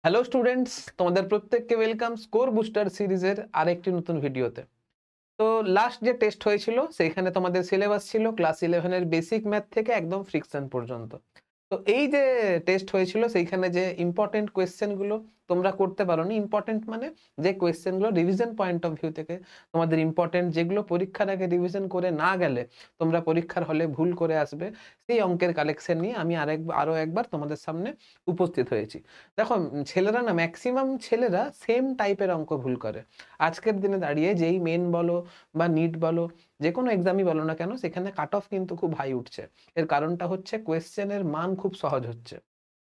Hello students, তোমাদের প্রত্যেককে welcome score booster সিরিজের আরেকটি নতুন ভিডিওতে। তো লাস্ট যে টেস্ট হয়েছিল সেইখানে তোমাদের সিলেবাস ছিল ক্লাস 11 এর বেসিক ম্যাথ থেকে একদম ফ্রিকশন পর্যন্ত। তো এই যে টেস্ট হয়েছিল সেইখানে যে ইম্পর্টেন্ট কোয়েশ্চেন গুলো তোমরা করতে পারোনি, ইম্পর্টেন্ট মানে যে কোয়েশ্চেন গুলো রিভিশন পয়েন্ট অফ ভিউ থেকে তোমাদের ইম্পর্টেন্ট, যেগুলো পরীক্ষার আগে রিভিশন করে না গেলে তোমরা পরীক্ষার হলে ভুল করে আসবে, সেই অঙ্কের কালেকশন নিয়ে আমি আরো একবার তোমাদের সামনে উপস্থিত হয়েছি। দেখো, ছেলেরা না, ম্যাক্সিমাম ছেলেরা সেম টাইপের অঙ্ক ভুল করে। আজকের দিনে দাঁড়িয়ে যেই মেন বলো বা নিট বলো, যে কোনো এক্সামই বলো না কেন, সেখানে কাট অফ কিন্তু খুব হাই উঠছে। এর কারণটা হচ্ছে কোয়েশ্চেনের মান খুব সহজ হচ্ছে।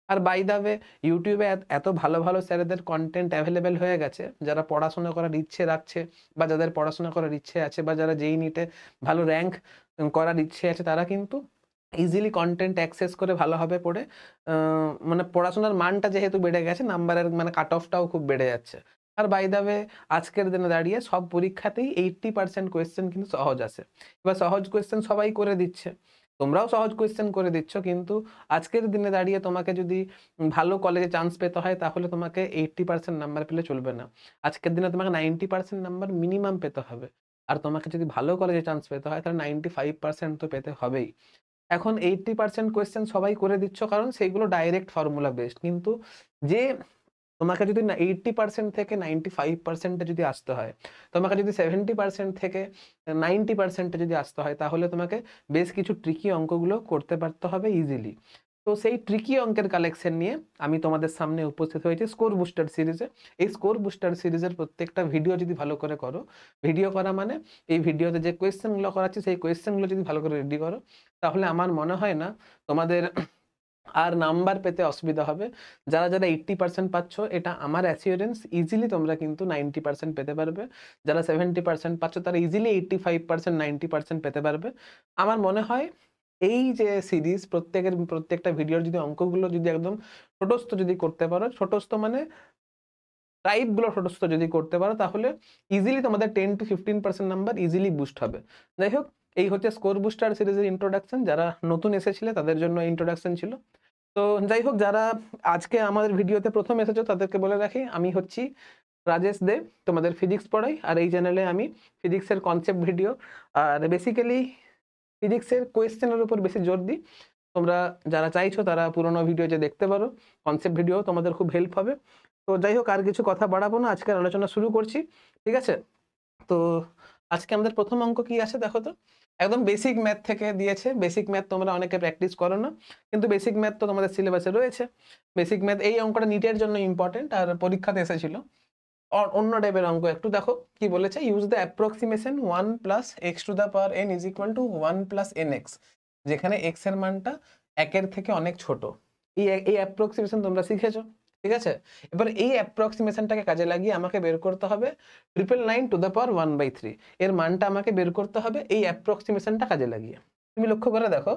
আর বাই দা ওয়ে, ইউটিউবে এত ভালো ভালো স্যারেদের কন্টেন্ট অ্যাভেলেবেল হয়ে গেছে, যারা পড়াশোনা করার ইচ্ছে রাখছে বা যাদের পড়াশোনা করার ইচ্ছে আছে বা যারা যেই নিটে ভালো র্যাঙ্ক করার ইচ্ছে আছে, তারা কিন্তু ইজিলি কন্টেন্ট অ্যাক্সেস করে ভালোভাবে পড়ে মানে পড়াশোনার মানটা যেহেতু বেড়ে গেছে, নাম্বারের মানে কাট অফটাও খুব বেড়ে যাচ্ছে। আর বাই দা ওয়ে, আজকের দিনে দাঁড়িয়ে সব পরীক্ষাতেই 80% কোয়েশ্চেন কিন্তু সহজ আসে। এবার সহজ কোয়েশ্চেন সবাই করে দিচ্ছে, তোমরাও সহজ কোয়েশ্চেন করে দিচ্ছ, কিন্তু আজকের দিনে দাঁড়িয়ে তোমাকে যদি ভালো কলেজে চান্স পেতে হয়, তাহলে তোমাকে 80% নাম্বার পেলে চলবে না। আজকের দিনে তোমাকে 90% নাম্বার মিনিমাম পেতে হবে। আর তোমাকে যদি ভালো কলেজে চান্স পেতে হয়, তাহলে 95% তো পেতে হবেই। এখন 80% কোয়েশ্চেন সবাই করে দিচ্ছ কারণ সেইগুলো ডাইরেক্ট ফর্মুলা বেসড, কিন্তু যে তোমাকে যদি না 80% থেকে 95% যদি আসতে হয়, তোমাকে যদি 70% থেকে 90% যদি আসতে হয়, তাহলে তোমাকে বেশ কিছু ট্রিকি অঙ্কগুলো করতে পারতে হবে ইজিলি। তো সেই ট্রিকি অঙ্কের কালেকশন নিয়ে আমি তোমাদের সামনে উপস্থিত হয়েছি স্কোর বুস্টার সিরিজে। এই স্কোর বুস্টার সিরিজের প্রত্যেকটা ভিডিও যদি ভালো করে করো, ভিডিও করা মানে এই ভিডিওতে যে কোয়েশ্চেনগুলো করাচ্ছি সেই কোয়েশ্চেনগুলো যদি ভালো করে রেডি করো, তাহলে আমার মনে হয় না তোমাদের আর নাম্বার পেতে অসুবিধা হবে। যারা যারা 80% পাচ্ছ, এটা আমার অ্যাসিওরেন্স, ইজিলি তোমরা কিন্তু 90% পেতে পারবে। যারা 70% পাচ্ছ, তারা ইজিলি 85% 90% পেতে পারবে। আমার মনে হয় এই যে সিরিজ, প্রত্যেকটা ভিডিওর যদি অঙ্কগুলো যদি একদম ছোটস্থ যদি করতে পারো, ছোটস্থ মানে টাইপগুলো ছোটস্থ যদি করতে পারো, তাহলে ইজিলি তোমাদের 10 to 15% নাম্বার ইজিলি বুস্ট হবে। যাই হোক, এই হচ্ছে স্কোর বুস্টার সিরিজের ইন্ট্রোডাকশন। যারা নতুন এসেছিলে তাদের জন্য ইন্ট্রোডাকশন ছিল। তো যাই হোক, যারা আজকে আমাদের ভিডিওতে প্রথম এসেছো তাদেরকে বলে রাখি, আমি হচ্ছি রাজেশ দেব, তোমাদের ফিজিক্স পড়াই। আর এই চ্যানেলে আমি ফিজিক্সের কনসেপ্ট ভিডিও আর বেসিক্যালি ফিজিক্সের কোয়েশ্চেনের উপর বেশি জোর দিই। তোমরা যারা চাইছো তারা পুরোনো ভিডিও যে দেখতে পারো, কনসেপ্ট ভিডিও তোমাদের খুব হেল্প হবে। তো যাই হোক, আর কিছু কথা বাড়াবো না, আজকের আলোচনা শুরু করছি। ঠিক আছে? তো আজকে আমাদের প্রথম অঙ্ক কি আছে দেখো তো। একদম বেসিক ম্যাথ থেকে দিয়েছে। বেসিক ম্যাথ তোমরা অনেকে প্র্যাকটিস করো না, কিন্তু বেসিক ম্যাথ তো তোমাদের সিলেবাসে রয়েছে। বেসিক ম্যাথ, এই অঙ্কটা নিটের জন্য ইম্পর্টেন্ট আর পরীক্ষাতে এসেছিল। অন্য টাইপের অঙ্ক একটু দেখো কি বলেছে। Use the approximation 1 plus x two the power N is equal two 1 plus N x, যেখানে এক্স এর মানটা একের থেকে অনেক ছোট। এই অ্যাপ্রক্সিমেশন তোমরা শিখেছো, ঠিক আছে? এবার এই অ্যাপ্রক্সিমেশনটাকে কাজে লাগিয়ে আমাকে বের করতে হবে 999 টু দ্য পাওয়ার 1/3 এর মানটা আমাকে বের করতে হবে এই অ্যাপ্রক্সিমেশনটা কাজে লাগিয়ে। তুমি লক্ষ্য করে দেখো,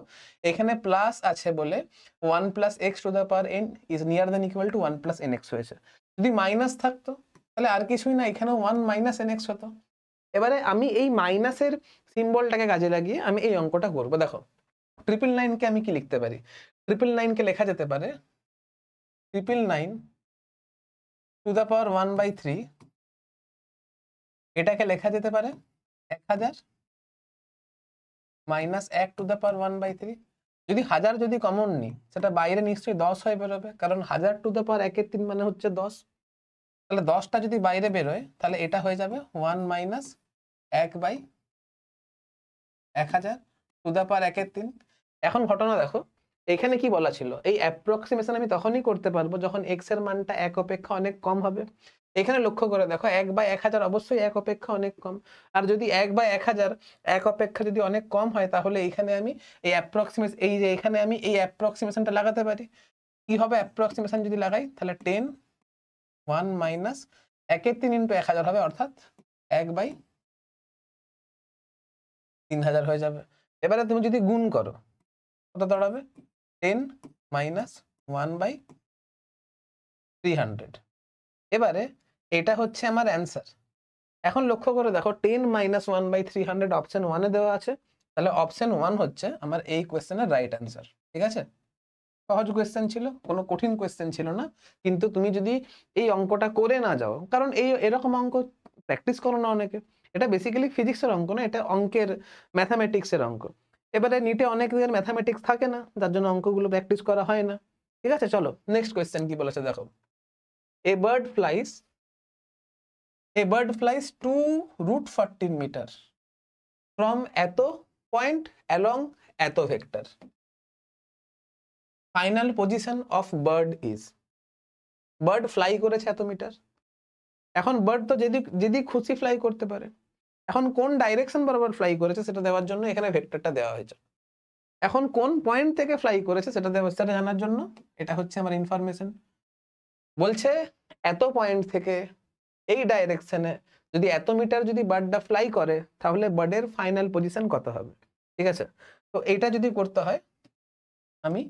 এখানে প্লাস আছে বলে 1 plus x two the power N is near than equal to 1 plus N x হয়েছে। যদি মাইনাস থাকতো, তাহলে আর কিছুই না, এখানে 1 মাইনাস এন এক্স হতো। এবারে আমি এই মাইনাসের সিম্বলটাকে কাজে লাগিয়ে আমি এই অঙ্কটা করবো। দেখো, 999 কে আমি কি লিখতে পারি? 999 কে লেখা যেতে পারে 999 টু দ্য পাওয়ার 1/3, এটাকে লেখা যেতে পারে 1000 মাইনাস 1 টু দ্য পাওয়ার 1/3। যদি 1000 যদি কমন নিই, সেটা বাইরে নিশ্চয়ই 10 হয়ে বেরোবে, কারণ 1000 টু দ্য পাওয়ার 1/3 মানে হচ্ছে 10। তাহলে 10টা যদি বাইরে বেরোয়, তাহলে এটা হয়ে যাবে 1 মাইনাস 1/1000 টু দ্য পাওয়ার 1/3। এখন ঘটনা দেখো, এখানে কি বলা ছিল, এই অ্যাপ্রক্সিমেশন আমি তখনই করতে পারবো যখন এক্স এর মানটা 1 অপেক্ষা অনেক কম হবে। এখানে লক্ষ্য করে দেখো, 1/1000 অবশ্যই 1 অপেক্ষা অনেক কম। আর যদি 1/1000 1 অপেক্ষা যদি অনেক কম হয়, তাহলে এখানে আমি এই অ্যাপ্রক্সিমেশন, এই যে এখানে আমি এই অ্যাপ্রক্সিমেশনটা লাগাতে পারি। কি হবে অ্যাপ্রক্সিমেশন যদি লাগাই, তাহলে 10 1 মাইনাস 1/3 ইন্টু 1000 হবে, অর্থাৎ 1/3000 হয়ে যাবে। এবারে তুমি যদি গুণ করো, কত দাঁড়াবে? 10 মাইনাস 1/300। এবারে এটা হচ্ছে আমার অ্যান্সার। এখন লক্ষ্য করে দেখো, 10 মাইনাস 1/300 অপশন 1 এ দেওয়া আছে, তাহলে অপশন 1 হচ্ছে আমার এই কোয়েশ্চেনের রাইট অ্যান্সার। ঠিক আছে? সহজ কোয়েশ্চেন ছিল, কোনো কঠিন কোয়েশ্চেন ছিল না। কিন্তু তুমি যদি এই অঙ্কটা করে না যাও, কারণ এরকম অঙ্ক প্র্যাকটিস করো না অনেকে, এটা বেসিক্যালি ফিজিক্সের অঙ্ক না, এটা অঙ্কের ম্যাথামেটিক্সের অঙ্ক। এবারে নিটে অনেকের ম্যাথামেটিক্স থাকে না, যার জন্য অঙ্কগুলো প্র্যাকটিস করা হয় না। ঠিক আছে, চলো নেক্সট কোয়েশ্চেন কি বলেছে দেখো। A bird flies 2√14 metre from এত পয়েন্ট অ্যালং এত vector. Final position of bird is. Bird fly করেছে এত মিটার। এখন বার্ড তো যদি খুশি ফ্লাই করতে পারে, এখন কোন ডাইরেকশন বরাবর ফ্লাই করেছে সেটা দেওয়ার জন্য এখানে ভেক্টরটা দেওয়া হয়েছে। এখন কোন পয়েন্ট থেকে ফ্লাই করেছে সেটা জানার জন্য এটা হচ্ছে আমার ইনফরমেশন। বলছে এত পয়েন্ট থেকে এই ডাইরেকশনে যদি এত মিটার যদি বার্ডটা ফ্লাই করে, তাহলে বার্ডের ফাইনাল পজিশন কত হবে। ঠিক আছে, তো এইটা যদি করতে হয়, আমি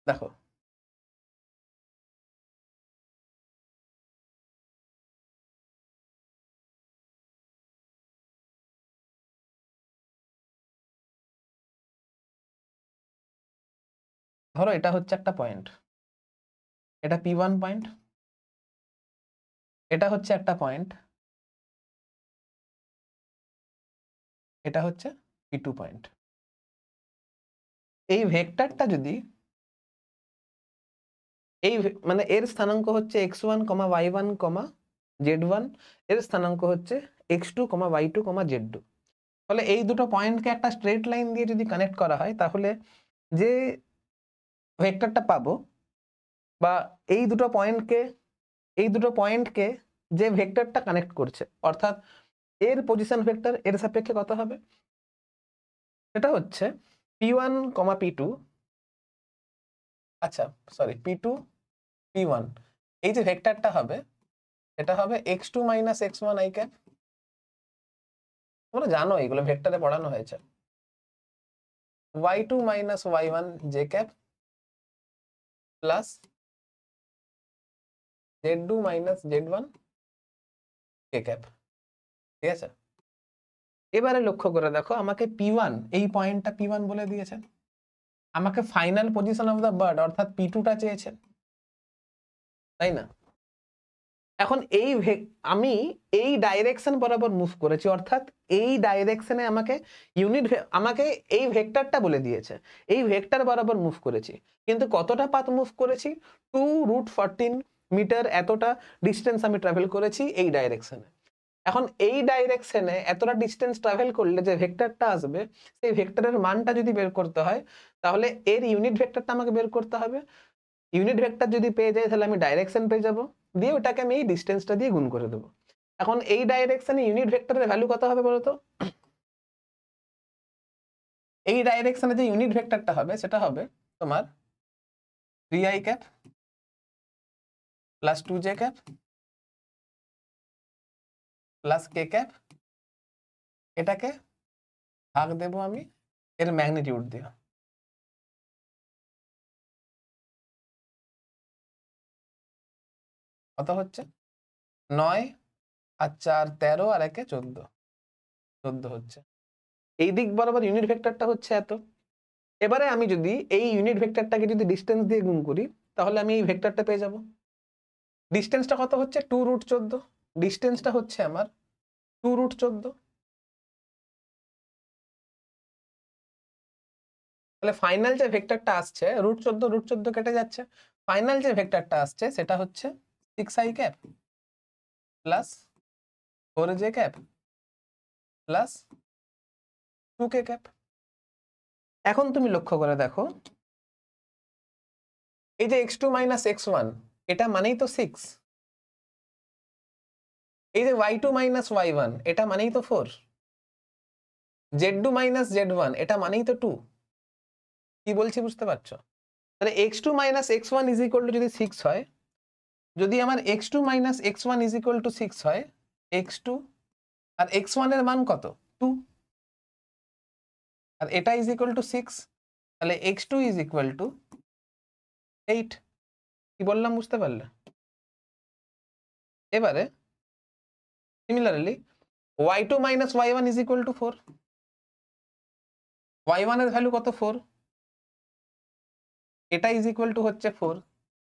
দেখো ধরো এটা হচ্ছে একটা পয়েন্ট, এটা P1 পয়েন্ট, এটা হচ্ছে একটা পয়েন্ট, এটা হচ্ছে P2 পয়েন্ট। এই ভেক্টরটা যদি মানে এর স্থানাঙ্ক হচ্ছে x1, y1, z1, এর স্থানাঙ্ক হচ্ছে x2, y2, z2। তাহলে এই দুটো পয়েন্টকে একটা স্ট্রেট লাইন দিয়ে যদি কানেক্ট করা হয়, তাহলে যে ভেক্টরটা পাবো, বা এই দুটো পয়েন্টকে যে ভেক্টরটা কানেক্ট করছে, অর্থাৎ এর পজিশন ভেক্টর এর সাপেক্ষে কত হবে, এটা হচ্ছে P1, P2, আচ্ছা সরি P2, P1, এই যে ভেক্টরটা হবে এটা হবে x2 - x1 i ক্যাপ। তোমরা জানো এগুলো ভেক্টরে পড়ানো হয়েছে। y2 - y1 j cap plus z2 - z1 k cap. ঠিক আছে, এবারে লক্ষ্য করে দেখো, আমাকে P1, এই পয়েন্টটা P1 বলে দিয়েছেন, আমাকে final position of the bird অর্থাৎ P2টা চেয়েছেন, তাই না? এখন আমি এই ডাইরেকশন বরাবর মুভ করেছি, অর্থাৎ এই ডাইরেকশনে আমাকে এই ভেক্টরটা বলে দিয়েছে, এই ভেক্টর বরাবর মুভ করেছি, কিন্তু কতটা পাথ মুভ করেছি, 2√14 মিটার, এতটা ডিস্টেন্স আমি ট্রাভেল করেছি এই ডাইরেকশনে। এখন এই ডাইরেকশনে এতটা ডিস্টেন্স ট্রাভেল করলে যে ভেক্টরটা আসবে, সেই ভেক্টরের মানটা যদি বের করতে হয়, তাহলে এর ইউনিট ভেক্টরটা আমাকে বের করতে হবে। ইউনিট ভেক্টর যদি পেয়ে যাই, তাহলে আমি ডাইরেকশন পেয়ে যাব, দিয়ে ওটাকে আমি এই ডিস্টেন্সটা দিয়ে গুণ করে দেবো। এখন এই ডাইরেকশনে ইউনিট ভেক্টরের ভ্যালু কত হবে বলতো? এই ডাইরেকশনে যে ইউনিট ভেক্টরটা হবে সেটা হবে তোমার 3i cap plus 2j cap plus k cap. এটাকে ভাগ দেব আমি এর ম্যাগনিটিউড দিয়ে। কত হচ্ছে? 9 আর 4 13 আর 1 14, 14 হচ্ছে। এই দিক বরাবর ইউনিট ভেক্টরটা হচ্ছে এত। এবারে আমি যদি এই ইউনিট ভেক্টরটাকে যদি ডিস্টেন্স দিয়ে গুণ করি, তাহলে আমি এই ভেক্টরটা পেয়ে যাব। ডিস্টেন্সটা কত হচ্ছে? 2√14। ডিস্টেন্সটা হচ্ছে আমার 2√14। তাহলে ফাইনাল যে ভেক্টরটা আসছে √14 কেটে যাচ্ছে, ফাইনাল যে ভেক্টরটা আসছে সেটা হচ্ছে 6i cap plus 4j cap plus 2k cap. এখন তুমি লক্ষ্য করে দেখো, এই যে x2 - x1 এটা মানেই তো 6, এই যে y2 - y1 এটা মানেই তো 4, z2 - z1 এটা মানেই তো 2। কি বলছি বুঝতে পারছো? তাহলে x2 - x1 যদি 6 হয়, যদি আমার x2 - x1 6 হয়, x2 আর x1 এর মান কত? 2, আর এটা 6, তাহলে x2 8। কি বললাম বুঝতে পারলে? এবারে সিমিলারলি y2 - y1 4, y1 এর ভ্যালু কত? 4, এটা ইজ ইকুয়াল টু হচ্ছে 4,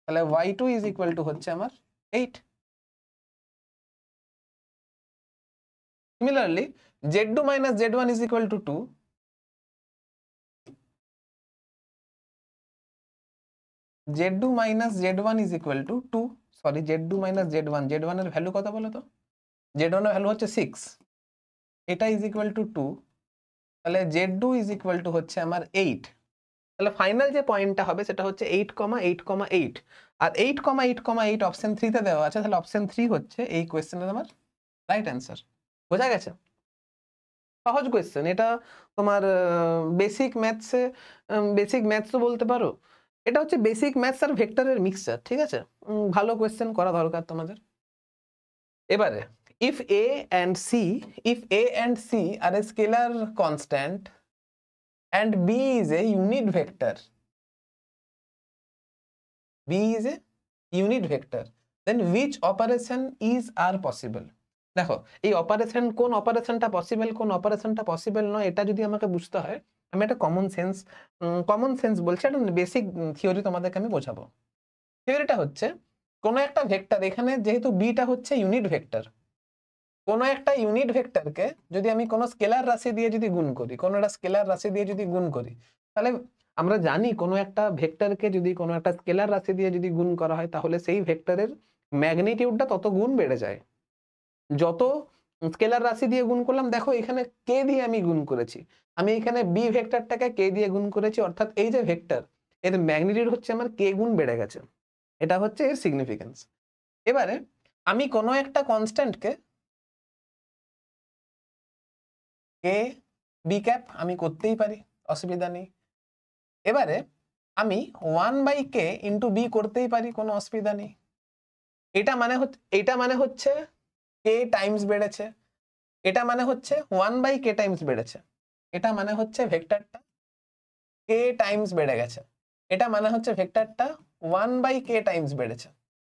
তাহলে y2 ইজ ইকুয়াল টু হচ্ছে আমার 8। Similarly z2 minus z1 is equal two 2, z2 minus z1 is equal two 2, sorry z2 minus z1, z1 এর ভ্যালু কত বলো তো? z1 এর ভ্যালু হচ্ছে 6, এটা ইজ ইকুয়াল টু 2, তাহলে z2 ইজ ইকুয়াল টু হচ্ছে আমার 8। তাহলে ফাইনাল যে পয়েন্টটা হবে সেটা হচ্ছে 8,8,8, আর 8,8,8 অপশন 3 তে দেওয়া আছে, তাহলে অপশন 3 হচ্ছে এই কোয়েশ্চেনের আমার রাইট অ্যান্সার। বোঝা গেছে? সহজ কোয়েশ্চেন এটা, তোমার বেসিক ম্যাথসও বলতে পারো। এটা হচ্ছে বেসিক ম্যাথস আর ভেক্টরের মিক্সচার, ঠিক আছে? ভালো কোয়েশ্চেন করা দরকার তোমাদের। এবারে if a and c are a scalar constant and b is a unit vector, then which operation is are possible? দেখো এই অপারেশন, কোন অপারেশনটা পসিবল নয়, এটা যদি আমাকে বুঝতে হয়, আমি একটা কমন সেন্স বলছি, একটা বেসিক থিওরি তোমাদেরকে আমি বোঝাবো। থিওরিটা হচ্ছে, কোন একটা ভেক্টর, এখানে যেহেতু বিটা হচ্ছে ইউনিট ভেক্টর, কোন একটা ইউনিট ভেক্টরকে যদি আমি কোনো স্কেলার রাশি দিয়ে যদি গুণ করি, তাহলে আমরা জানি কোনো একটা ভেক্টরকে যদি কোনো একটা স্কেলার রাশি দিয়ে যদি গুণ করা হয়, তাহলে সেই ভেক্টরের ম্যাগনিটিউডটা তত গুণ বেড়ে যায়। যত স্কেলার রাশি দিয়ে গুণ করলাম, দেখো এখানে কে দিয়ে আমি গুণ করেছি, আমি এখানে বি ভেক্টরটাকে কে দিয়ে গুণ করেছি, অর্থাৎ এই যে ভেক্টর, এর ম্যাগনিটিউড হচ্ছে আমার কে গুণ বেড়ে গেছে। এটা হচ্ছে এর সিগনিফিকেন্স। এবারে আমি কোনো একটা কনস্ট্যান্টকে কে বি ক্যাপ আমি করতেই পারি, অসুবিধা নেই। এবারে আমি 1/k ইন্টু বি করতেই পারি, কোনো অসুবিধা নেই। এটা মানে হচ্ছে কে টাইমস বেড়েছে, এটা মানে হচ্ছে 1/k টাইমস বেড়েছে, এটা মানে হচ্ছে ভেক্টরটা কে টাইমস বেড়ে গেছে, এটা মানে হচ্ছে ভেক্টরটা 1/k টাইমস বেড়েছে,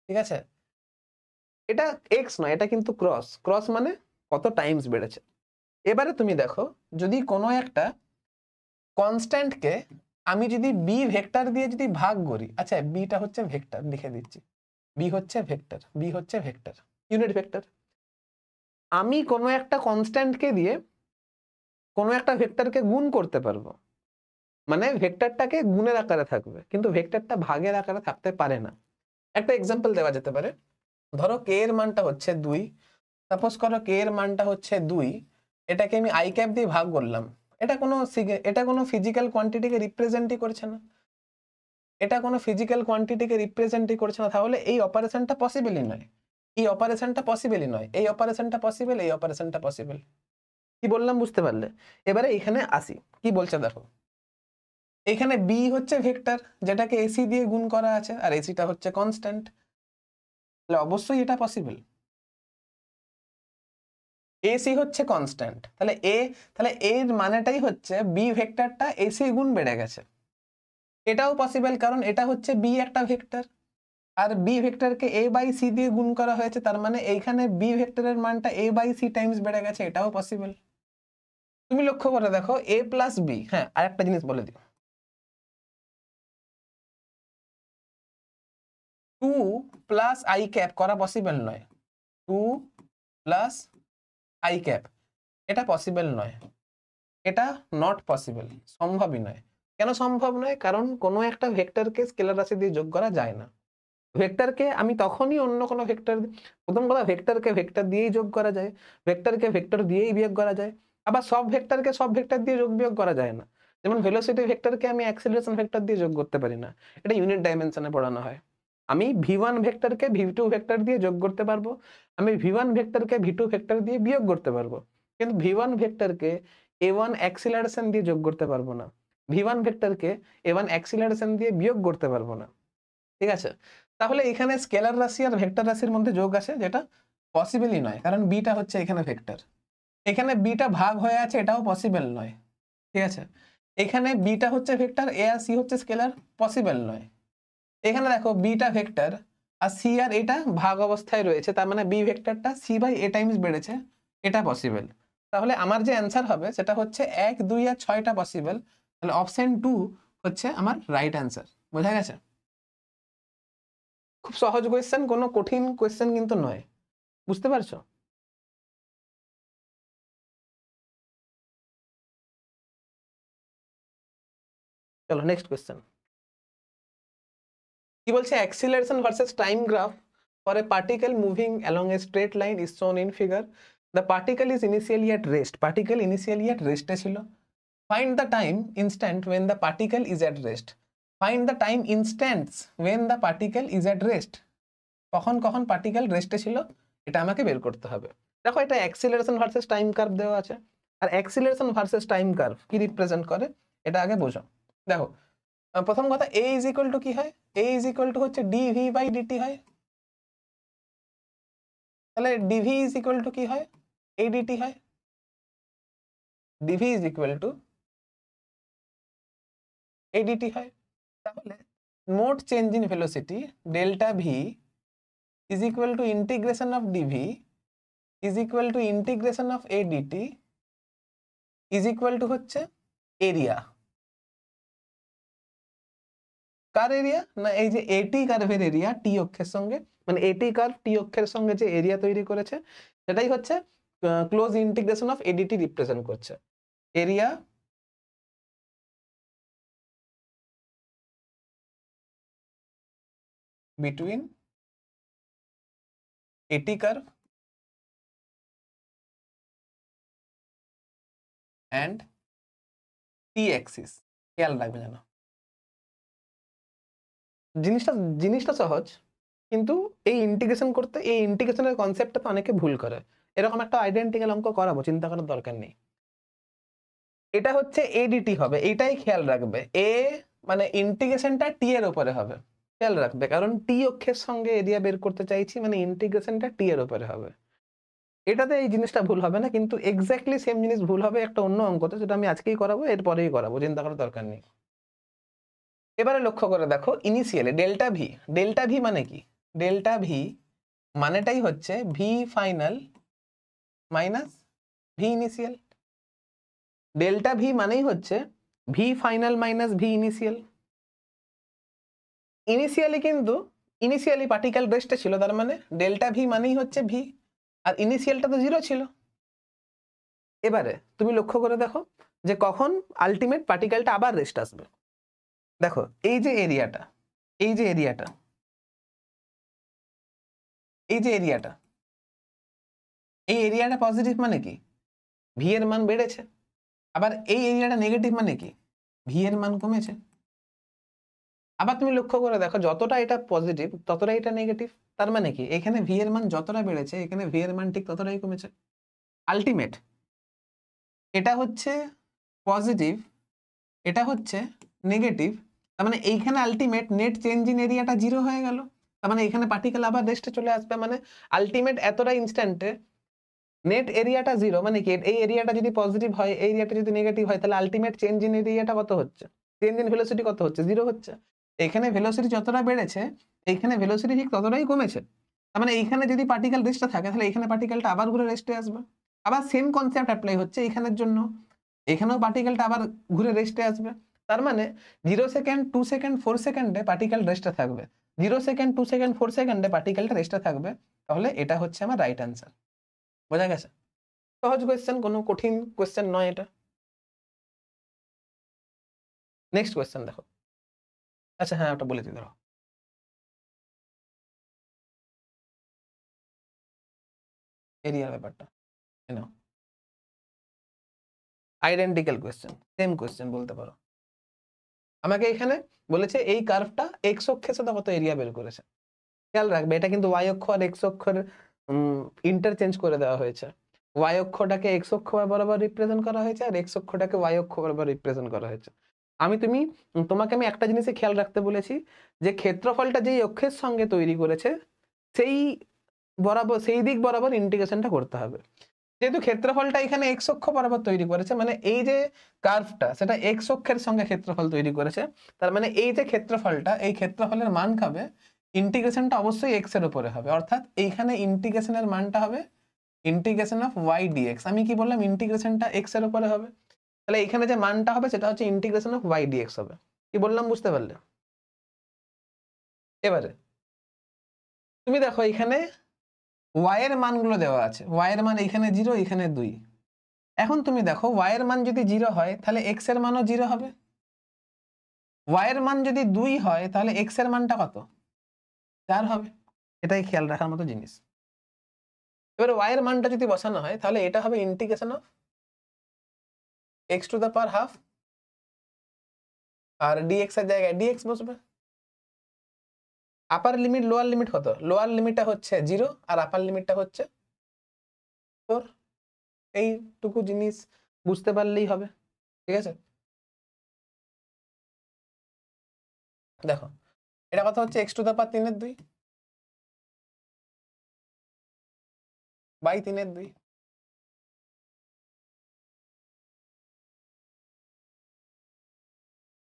ঠিক আছে? এটা এক্স নয়, এটা কিন্তু ক্রস মানে কত টাইমস বেড়েছে। এবারে তুমি দেখো, যদি কোনো একটা কনস্ট্যান্টকে আমি যদি বি ভেক্টর দিয়ে যদি ভাগ করি, আচ্ছা বিটা হচ্ছে ভেক্টর, লিখে দিচ্ছি, বি হচ্ছে ভেক্টর ইউনিট ভেক্টর। আমি কোনো একটা কনস্ট্যান্টকে দিয়ে কোনো একটা ভেক্টরকে গুণ করতে পারবো, মানে ভেক্টরটাকে গুণের আকারে থাকবে, কিন্তু ভেক্টরটা ভাগের আকারে থাকতে পারে না। একটা এক্সাম্পল দেওয়া যেতে পারে, ধরো কে এর মানটা হচ্ছে 2, সাপোজ করো কে এর মানটা হচ্ছে 2, এটাকে আমি আই ক্যাপ দিয়ে ভাগ করলাম, এটা কোনো ফিজিক্যাল কোয়ান্টিটিকে রিপ্রেজেন্টই করছে না, তাহলে এই অপারেশনটা পসিবলই নয়, এই অপারেশনটা পসিবল। কি বললাম বুঝতে পারলে? এবারে এখানে আসি, কি বলছে দেখো, এখানে বি হচ্ছে ভেক্টর যেটাকে এসি দিয়ে গুণ করা আছে, আর এসিটা হচ্ছে কনস্ট্যান্ট, তাহলে অবশ্যই এটা পসিবল। এসি হচ্ছে কনস্ট্যান্ট, তাহলে এর মানেটাই হচ্ছে বি ভেক্টরটা এসি গুণ বেড়ে গেছে। এটাও পসিবল, কারণ এটা হচ্ছে বি একটা ভেক্টর, আর বি ভেক্টরকে এ বাই সি দিয়ে গুণ করা হয়েছে, তার মানে এইখানে বি ভেক্টরের মানটা এ বাই সি টাইমস বেড়ে গেছে, এটাও পসিবল। তুমি লক্ষ্য করে দেখো এ প্লাস বি, হ্যাঁ আরেকটা জিনিস বলে দিও, 2 প্লাস আই ক্যাপ করা পসিবল নয়, 2 প্লাস আই ক্যাপ এটা পসিবল নয়, এটা নট পসিবল, সম্ভবই নয়। কেন সম্ভব নয়? কারণ কোনো একটা ভেক্টরকে স্কেলার রাশি দিয়ে যোগ করা যায় না। ভেক্টরকে আমি তখনই অন্য কোনো ভেক্টর, প্রথম কথা ভেক্টরকে ভেক্টর দিয়েই যোগ করা যায়, ভেক্টরকে ভেক্টর দিয়েই বিয়োগ করা যায়, আবার সব ভেক্টরকে সব ভেক্টর দিয়ে যোগ বিয়োগ করা যায় না। যেমন ভেলোসিটি ভেক্টরকে আমি অ্যাক্সিলারেশন ভেক্টর দিয়ে যোগ করতে পারি না, এটা ইউনিট ডাইমেনশনে পড়ানো হয়। আমি v1 ভেক্টরকে v2 ভেক্টর দিয়ে যোগ করতে পারবো, আমি v1 ভেক্টরকে v2 ভেক্টর দিয়ে বিয়োগ করতে পারবো, কিন্তু v1 ভেক্টরকে a1 অ্যাক্সিলারেশন দিয়ে যোগ করতে পারবো না, v1 ভেক্টরকে a1 অ্যাক্সিলারেশন দিয়ে বিয়োগ করতে পারবো না, ঠিক আছে? তাহলে এখানে স্কেলার রাশি আর ভেক্টর রাশির মধ্যে যোগ আছে, যেটা পসিবলই নয়, কারণ বিটা হচ্ছে এখানে ভেক্টর, এখানে বিটা ভাগ হয়ে আছে, এটাও পসিবল নয়, ঠিক আছে? এখানে বিটা হচ্ছে ভেক্টর, এ আর সি হচ্ছে স্কেলার, পসিবল নয়। এখানে দেখো বিটা ভেক্টর আর সি আর এটা ভাগ অবস্থায় রয়েছে, তার মানে বি ভেক্টরটা সি বাই এ টাইমস বেড়েছে, এটা পসিবল। তাহলে আমার যে অ্যান্সার হবে সেটা হচ্ছে 1, 2 আর 6টা পসিবল, তাহলে অপশন 2 হচ্ছে আমার রাইট অ্যান্সার। বোঝা গেছে? খুব সহজ কোয়েশ্চেন, কোনো কঠিন কোয়েশ্চেন কিন্তু নয়। বুঝতে পারছো? চলো নেক্সট কোয়েশ্চেন। কি বলছে, acceleration versus time graph for a particle moving along a straight line is shown in figure. The particle is initially at rest. Particle initially at রেস্টে ছিল। Find the time instant when the particle is at rest. Find the time instants when the particle is at rest. কখন কখন particle রেস্টে ছিল এটা আমাকে বের করতে হবে। দেখো এটা অ্যাক্সিলারেশন ভার্সেস টাইম কার্ভ দেওয়া আছে, আর অ্যাক্সিলারেশন ভার্সেস টাইম কার্ভ কি রিপ্রেজেন্ট করে এটা আগে বোঝো। দেখো প্রথম কথা, a ইজ ইকুয়াল টু কি হয়? a ইজ ইকুয়াল টু হচ্ছে dv বাই dt হয়। তাহলে dv ইজ ইকুয়াল টু কি হয়? a dt হয়। dv is equal two a dt হয়। তাহলে মোট change in velocity delta v is equal two integration of dv is equal two integration of a dt is equal to হচ্ছে area. কার area? না এই যে এটি কার্ভের এরিয়া টি অক্ষের সঙ্গে, মানে এটি কার্ভ টি অক্ষের সঙ্গে যে এরিয়া তৈরি করেছে সেটাই হচ্ছে ক্লোজ ইন্টিগ্রেশন অফ এডিটি রিপ্রেজেন্ট করছে। এরিয়া বিটুইন এটি কার্ভ অ্যান্ড টি অ্যাক্সিস। খেয়াল রাখবে যেন জিনিসটা সহজ, কিন্তু এই ইন্টিগ্রেশন করতে, এই ইন্টিগ্রেশনের কনসেপ্টটা তো অনেকে ভুল করে। এরকম একটা আইডেন্টিক্যাল অঙ্ক করাবো, চিন্তা করার দরকার নেই। এটা হচ্ছে এডিটি হবে, এইটাই খেয়াল রাখবে। এ মানে ইন্টিগ্রেশনটা টি এর উপরে হবে, খেয়াল রাখবে, কারণ টি অক্ষের সঙ্গে এরিয়া বের করতে চাইছি, মানে ইন্টিগ্রেশনটা টি এর উপরে হবে। এটাতে এই জিনিসটা ভুল হবে না, কিন্তু এক্স্যাক্টলি সেম জিনিস ভুল হবে একটা অন্য অঙ্কতে, যেটা আমি আজকেই করাবো, এরপরেই করাবো, চিন্তা করার দরকার নেই। এবারে লক্ষ্য করে দেখো, initially delta V, delta V মানে কি? ডেল্টা ভি মানেটাই হচ্ছে V final minus V initial. Delta V মানেই হচ্ছে V final minus V initial. Initially particle রেস্টে ছিল, তার মানে ডেল্টা ভি মানেই হচ্ছে ভি, আর ইনিশিয়ালটা তো 0 ছিল। এবারে তুমি লক্ষ্য করে দেখো যে কখন আলটিমেট পার্টিকেলটা আবার রেস্ট আসবে। দেখো এই যে এরিয়াটা, এই যে এরিয়াটা, এই যে এরিয়াটা, এই এরিয়াটা পজিটিভ মানে কি? ভি এর মান বেড়েছে। আবার এই এরিয়াটা নেগেটিভ মানে কি? ভি এর মান কমেছে। আবার তুমি লক্ষ্য করে দেখো, যতটা এটা পজিটিভ ততটা এটা নেগেটিভ, তার মানে কি এখানে ভি এর মান যতটা বেড়েছে এখানে ভি এর মান ঠিক ততটাই কমেছে। আলটিমেট এটা হচ্ছে পজিটিভ, এটা হচ্ছে নেগেটিভ, তার মানে এইখানে আলটিমেট নেট চেঞ্জ ইন এরিয়াটা 0 হয়ে গেল। তার মানে এখানে পার্টিকেল আবার রেস্টে চলে আসবে, মানে আলটিমেট এতটা ইনস্ট্যান্টে নেট এরিয়াটা 0, মানে কি এই এরিয়াটা যদি পজিটিভ হয়, এই এরিয়াটা যদি নেগেটিভ হয়, তাহলে আলটিমেট চেঞ্জ ইন এরিয়াটা কত হচ্ছে? চেঞ্জ ইন ভেলোসিটি কত হচ্ছে? 0 হচ্ছে। এখানে ভেলোসিটি যতটা বেড়েছে এইখানে ভেলোসিটি ঠিক ততটাই কমেছে। তার মানে এইখানে যদি পার্টিকেল রেস্টে থাকে তাহলে এখানে পার্টিকেলটা আবার ঘুরে রেস্টে আসবে। আবার সেম কনসেপ্ট অ্যাপ্লাই হচ্ছে এখানের জন্য, এখানেও পার্টিকেলটা আবার ঘুরে রেস্টে আসবে। তার মানে 0 সেকেন্ড 2 সেকেন্ড 4 সেকেন্ডে পার্টিকেল রেস্টে থাকবে, 0 সেকেন্ড 2 সেকেন্ড 4 সেকেন্ডে পার্টিকেলটা রেস্টে থাকবে। তাহলে এটা হচ্ছে আমার রাইট অ্যান্সার। বোঝা গেছে? সহজ কোয়েশ্চেন, কোনো কঠিন কোয়েশ্চেন নয় এটা। নেক্সট কোয়েশ্চেন দেখো। আচ্ছা হ্যাঁ, ওটা বলে দিই, ধরো এরিয়ার ব্যাপারটা নাও। আইডেন্টিক্যাল কোয়েশ্চেন, সেম কোয়েশ্চেন বলতে পারো। আমাকে এখানে বলেছে এই কার্ভটা এক্স অক্ষের সাথে কত এরিয়া বের করেছে। খেয়াল রাখবে এটা কিন্তু ওয়াই অক্ষ আর এক্স অক্ষের ইন্টারচেঞ্জ করে দেওয়া হয়েছে। ওয়াই অক্ষটাকে এক্স অক্ষ বরাবর রিপ্রেজেন্ট করা হয়েছে, আর এক্স অক্ষটাকে ওয়াই অক্ষ বরাবর রিপ্রেজেন্ট করা হয়েছে। তোমাকে আমি একটা জিনিসে খেয়াল রাখতে বলেছি, যে ক্ষেত্রফলটা যেই অক্ষের সঙ্গে তৈরি করেছে সেই বরাবর, সেই দিক বরাবর ইন্টিগ্রেশনটা করতে হবে। যেহেতু ক্ষেত্রফলটা এখানে এক্স অক্ষ বরাবর তৈরি করেছে, মানে এই যে কার্ভটা সেটা এক্স অক্ষের সঙ্গে ক্ষেত্রফল তৈরি করেছে, তার মানে এই যে ক্ষেত্রফলটা, এই ক্ষেত্রফলের মান খাবে ইন্টিগ্রেশনটা অবশ্যই এক্স এর উপরে হবে, অর্থাৎ এইখানে ইন্টিগ্রেশনের মানটা হবে ইন্টিগ্রেশন অফ ওয়াই ডিএক্স। আমি কি বললাম? ইন্টিগ্রেশনটা এক্স এর উপরে হবে, তাহলে এখানে যে মানটা হবে সেটা হচ্ছে ইন্টিগ্রেশন অফ ওয়াই ডিএক্স হবে। কি বললাম বুঝতে পারলে? এবারে তুমি দেখো এখানে y এর মানগুলো দেওয়া আছে, y এর মান এখানে 0, এখানে 2। এখন তুমি দেখো y এর মান যদি 0 হয় তাহলে x এর মানও 0 হবে, y এর মান যদি 2 হয় তাহলে x এর মানটা কত? 4 হবে। এটাই খেয়াল রাখার মতো জিনিস। এবারে y এর মানটা যদি বসানো হয় তাহলে এটা হবে integration of x to the power half, আর dx এর জায়গায় dx বসবে। আপার লিমিট লোয়ার লিমিট কত? লোয়ার লিমিটটা হচ্ছে 0 আর আপার লিমিটটা হচ্ছে 4। এইটুকু জিনিস বুঝতে পারলেই হবে, ঠিক আছে? দেখো এটা কথা হচ্ছে x to the power 3/2 by 3/2।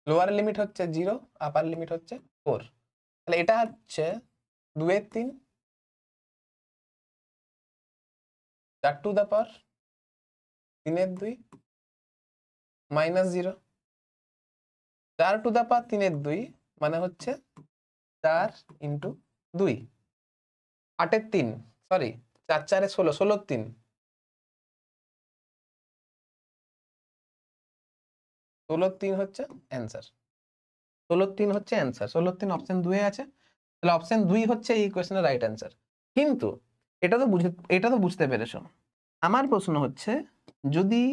Lower limit হচ্ছে 0, আপার লিমিট হচ্ছে 4। তাহলে এটা হচ্ছে 2/3 4 two the power 3/2 minus 0। 4 two the power 3/2 মানে হচ্ছে 4 ইন্টু 2, 8/3, সরি 4 4 16, 16/3, 16/3 হচ্ছে অ্যান্সার। 16/3 হচ্ছে অ্যান্সার। 16/3 অপশন 2 এ আছে, তাহলে অপশন 2 হচ্ছে এই কোশ্চেনের রাইট অ্যান্সার। কিন্তু এটা তো বুঝতে পেরেছো। আমার প্রশ্ন হচ্ছে যদি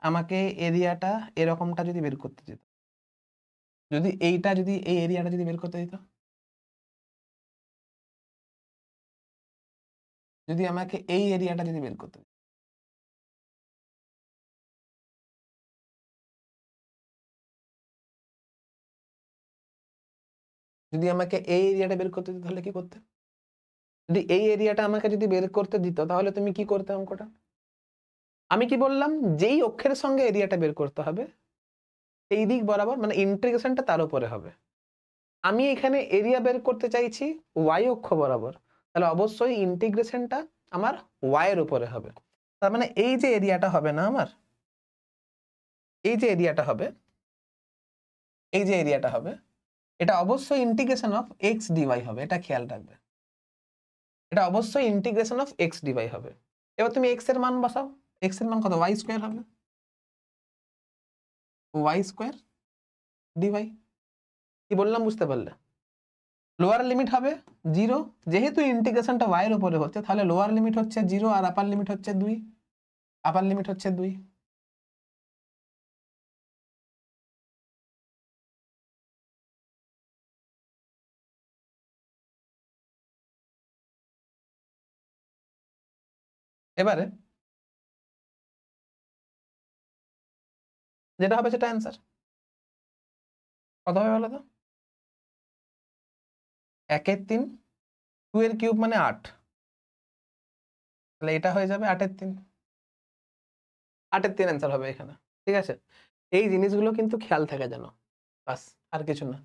আমাকে এরিয়াটা এরকমটা যদি বের করতে দিত, যদি এই এরিয়াটা যদি বের করতে দিত, যদি আমাকে এই এরিয়াটা যদি বের করতে দিত, যদি আমাকে এই এরিয়াটা বের করতে দিত তাহলে কি করতে? যদি এই এরিয়াটা আমাকে যদি বের করতে দিত তাহলে তুমি কি করতে অঙ্কটা? আমি কি বললাম? যেই অক্ষের সঙ্গে এরিয়াটা বের করতে হবে এই দিক বরাবর, মানে ইন্টিগ্রেশনটা তার উপরে হবে। আমি এখানে এরিয়া বের করতে চাইছি y অক্ষ বরাবর, তাহলে অবশ্যই ইন্টিগ্রেশনটা আমার y এর উপরে হবে। তার মানে এই যে এরিয়াটা হবে না আমার, এই যে এরিয়াটা হবে, এই যে এরিয়াটা হবে, এটা অবশ্যই ইন্টিগ্রেশন অফ x dy হবে। এটা খেয়াল রাখবে, এটা অবশ্যই ইন্টিগ্রেশন অফ x dy হবে। এবার তুমি x এর মান বসাও, x এর মান কত? y স্কয়ার হবে, y স্কয়ার dy। কি বললাম বুঝতে পারলে? লোয়ার লিমিট হবে 0, যেহেতু ইন্টিগ্রেশনটা y এর উপরে হচ্ছে তাহলে লোয়ার লিমিট হচ্ছে 0 আর আপার লিমিট হচ্ছে 2, আপার লিমিট হচ্ছে 2। এবারে যেটা হবে সেটা অ্যান্সার। কত হবে বলো তো? 1/3, 2 এর কিউব মানে 8, তাহলে এটা হয়ে যাবে 8/3। 8/3 অ্যান্সার হবে এখানে, ঠিক আছে? এই জিনিসগুলো কিন্তু খেয়াল থাকে যেন, বাস আর কিছু না।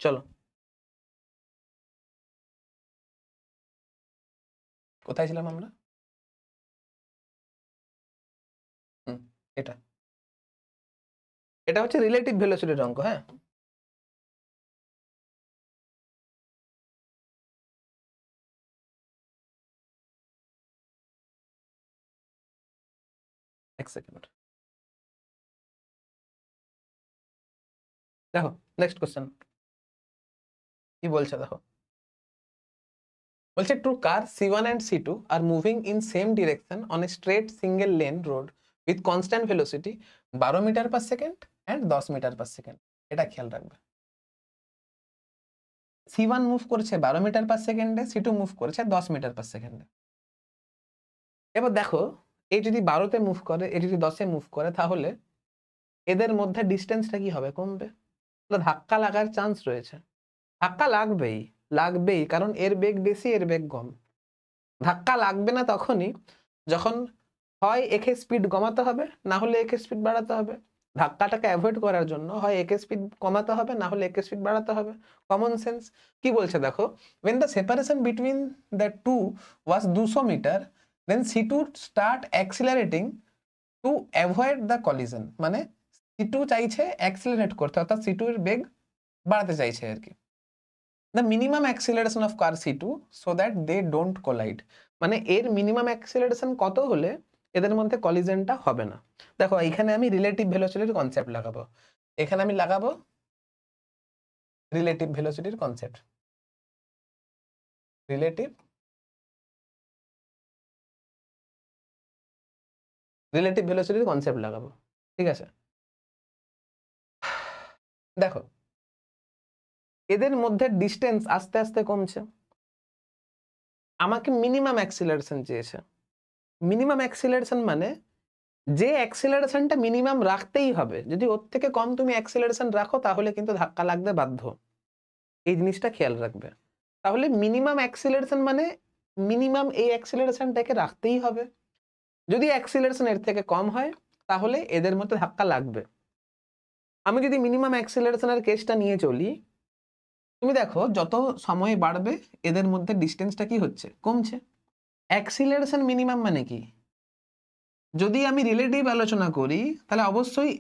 চলো কোথায় ছিলাম আমরা? এটা এটা হচ্ছে রিলেটিভ ভেলোসিটির অঙ্ক। হ্যাঁ, এক সেকেন্ড দেখো, নেক্সট কোশ্চেন কি বলছে দেখো। বলছে two car C1 and C2 are moving in same direction on a straight single lane road with constant velocity 12 metre per second and 10 metre per second. এটা খেয়াল রাখবে। C1 মুভ করছে 12 metre পার সেকেন্ডে, C2 move করছে 10 metre পার সেকেন্ডে। এবার দেখো এই যদি 12 তে মুভ করে, এই যদি 10 এ মুভ করে, তাহলে এদের মধ্যে ডিস্টেন্সটা কি হবে? কমবে। ধাক্কা লাগার চান্স রয়েছে। ধাক্কা লাগবেই, লাগবেই, কারণ এর বেগ বেশি, এর বেগ কম। ধাক্কা লাগবে না তখনই যখন হয় একে স্পিড কমাতে হবে, না হলে একে স্পিড বাড়াতে হবে। ধাক্কাটাকে অ্যাভয়েড করার জন্য হয় একে স্পিড কমাতে হবে, না হলে একে স্পিড বাড়াতে হবে। Common sense. কি বলছে দেখো, when the separation between the two was 200 metre, then C2 start accelerating to avoid the collision। মানে C2 চাইছে অ্যাক্সিলারেট করতে, অর্থাৎ C2 এর বেগ বাড়াতে চাইছে আর কি। the minimum acceleration of car C2 so that they don't collide। মানে এর মিনিমাম অ্যাক্সিলারেশন কত হলে এদের মধ্যে কলিশনটা হবে না। দেখো এখানে আমি রিলেটিভ ভেলোসিটির কনসেপ্ট লাগাবো, এখানে আমি লাগাবো রিলেটিভ ভেলোসিটির কনসেপ্ট, রিলেটিভ ভেলোসিটির কনসেপ্ট লাগাবো, ঠিক আছে। দেখো এদের মধ্যে ডিস্টেন্স আস্তে আস্তে কমছে, আমাকে মিনিমাম অ্যাক্সিলারেশন চেয়েছে। মিনিমাম অ্যাক্সিলারেশন মানে যে অ্যাক্সিলারেশনটা মিনিমাম রাখতেই হবে, যদি ওর থেকে কম তুমি অ্যাক্সিলারেশন রাখো তাহলে কিন্তু ধাক্কা লাগতে বাধ্য, এই জিনিসটা খেয়াল রাখবে। তাহলে মিনিমাম অ্যাক্সিলারেশন মানে মিনিমাম এই অ্যাক্সিলারেশনটাকে রাখতেই হবে, যদি অ্যাক্সিলারেশন এর থেকে কম হয় তাহলে এদের মধ্যে ধাক্কা লাগবে। আমি যদি মিনিমাম অ্যাক্সিলারেশনের কেসটা নিয়ে চলি, তুমি দেখো যত সময় বাড়বে এদের মধ্যে ডিস্টেন্সটা কি হচ্ছে, কমছে। অ্যাক্সিলারেশন মিনিমাম মানে কি, যদি আমি রিলেটিভ আলোচনা করি তাহলে অবশ্যই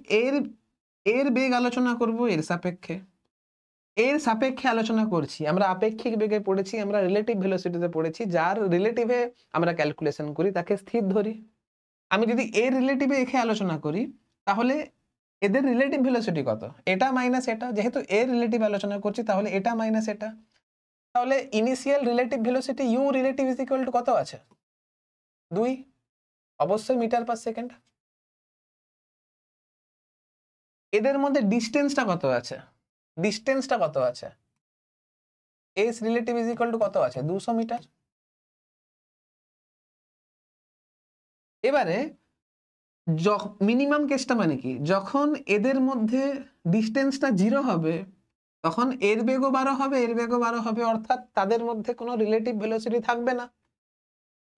এর বেগ আলোচনা করব এর সাপেক্ষে, এর সাপেক্ষে আলোচনা করছি। আমরা আপেক্ষিক বেগে পড়েছি, আমরা রিলেটিভ ভেলোসিটিতে পড়েছি, যার রিলেটিভে আমরা ক্যালকুলেশন করি তাকে স্থির ধরি। আমি যদি এর রিলেটিভে এখে আলোচনা করি তাহলে এদের রিলেটিভ ভেলোসিটি কত, এটা মাইনাস এটা, যেহেতু এর রিলেটিভ আলোচনা করছি তাহলে এটা মাইনাস এটা। তাহলে initial relative velocity u relative is equal to কত আছে, 2, অবশ্যই মিটার পার সেকেন্ড। এদের মধ্যে ডিস্টেন্সটা কত আছে, ডিস্টেন্সটা কত আছে, S relative is equal to কত আছে, 200 মিটার। এবারে মিনিমাম কেসটা মানে কি, যখন এদের মধ্যে ডিস্টেন্সটা 0 হবে তখন এর বেগও 12 হবে, এর বেগও 12 হবে, অর্থাৎ তাদের মধ্যে কোনো রিলেটিভ ভেলোসিটি থাকবে না।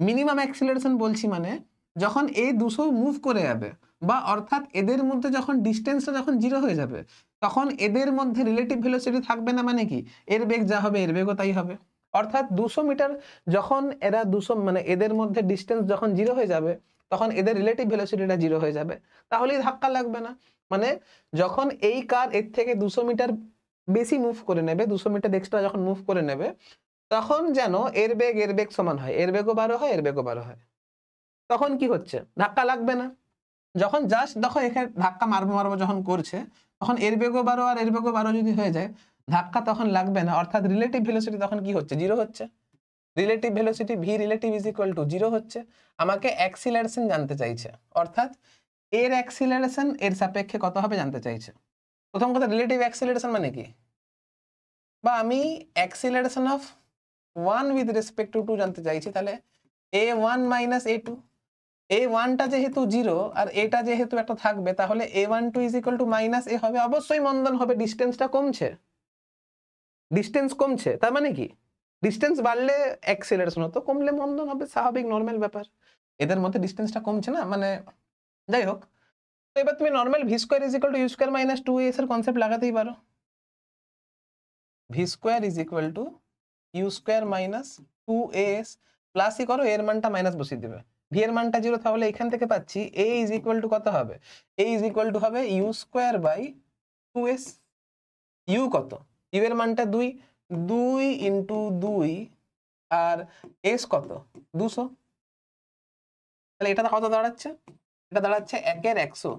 মিনিমাম অ্যাক্সিলারেশন বলছি মানে যখন এ 200 মুভ করে যাবে, বা অর্থাৎ এদের মধ্যে যখন ডিস্টেন্সটা যখন 0 হয়ে যাবে তখন এদের মধ্যে রিলেটিভ ভেলোসিটি থাকবে না। মানে কি, এর বেগ যা হবে এর বেগও তাই হবে। অর্থাৎ 200 মিটার যখন এরা 200 মানে এদের মধ্যে ডিস্টেন্স যখন 0 হয়ে যাবে তখন এদের রিলেটিভ ভেলোসিটিটা 0 হয়ে যাবে, তাহলেই ধাক্কা লাগবে না। মানে যখন এই কার এর থেকে 200 মিটার বেশি মুভ করে নেবে, 200 মিটার এক্সট্রা যখন মুভ করে নেবে তখন যেন এর বেগ সমান হয়, এর বেগও 12 হয়, এর বেগও 12 হয়, তখন কি হচ্ছে, ধাক্কা লাগবে না। যখন জাস্ট দেখো এখানে ধাক্কা মারবো যখন করছে তখন এর বেগও 12 আর এর বেগও 12 যদি হয়ে যায় ধাক্কা তখন লাগবে না, অর্থাৎ রিলেটিভ ভেলোসিটি তখন কি হচ্ছে, 0 হচ্ছে। Relative velocity V relative is equal to 0 হচ্ছে। আমাকে অ্যাক্সিলারেশন জানতে চাইছে, অর্থাৎ এর অ্যাক্সিলারেশন এর সাপেক্ষে কত হবে জানতে চাইছে। প্রথম কথা, রিলেটিভ অ্যাক্সিলারেশন মানে কি, বা আমি acceleration of 1 with respect to 2 জানতে চাইছি, তাহলে a1 মাইনাস a2, a1টা যেহেতু 0 আর এটা যেহেতু একটা থাকবে তাহলে a12 is equal two minus a হবে, অবশ্যই মন্দন হবে, ডিস্টেন্সটা কমছে, ডিস্টেন্স কমছে, তার মানে কি ডিস্টেন্স বাড়লে অ্যাক্সিলারেশন হতো, কমলে মন্দন হবে, স্বাভাবিক নরমাল ব্যাপার। এদের মধ্যে ডিস্টেন্সটা কমছে না, মানে যাই হোক। তো এবার তুমি normal v square is equal to u square minus 2as এর কনসেপ্ট লাগাতেই পারো। V square is equal to u square minus 2as, প্লাসই করো, এর মানটা মাইনাস বসিয়ে দেবে, ভি এর মানটা 0, তাহলে এখান থেকে পাচ্ছি a ইজ ইকুয়াল টু কত হবে, a ইজ ইকুয়াল টু হবে u square by 2s। U কত, ইউ এর মানটা 2, 2 ইন্টু 2 আর এস কত 200, তাহলে এটা কত দাঁড়াচ্ছে, এটা দাঁড়াচ্ছে 1/100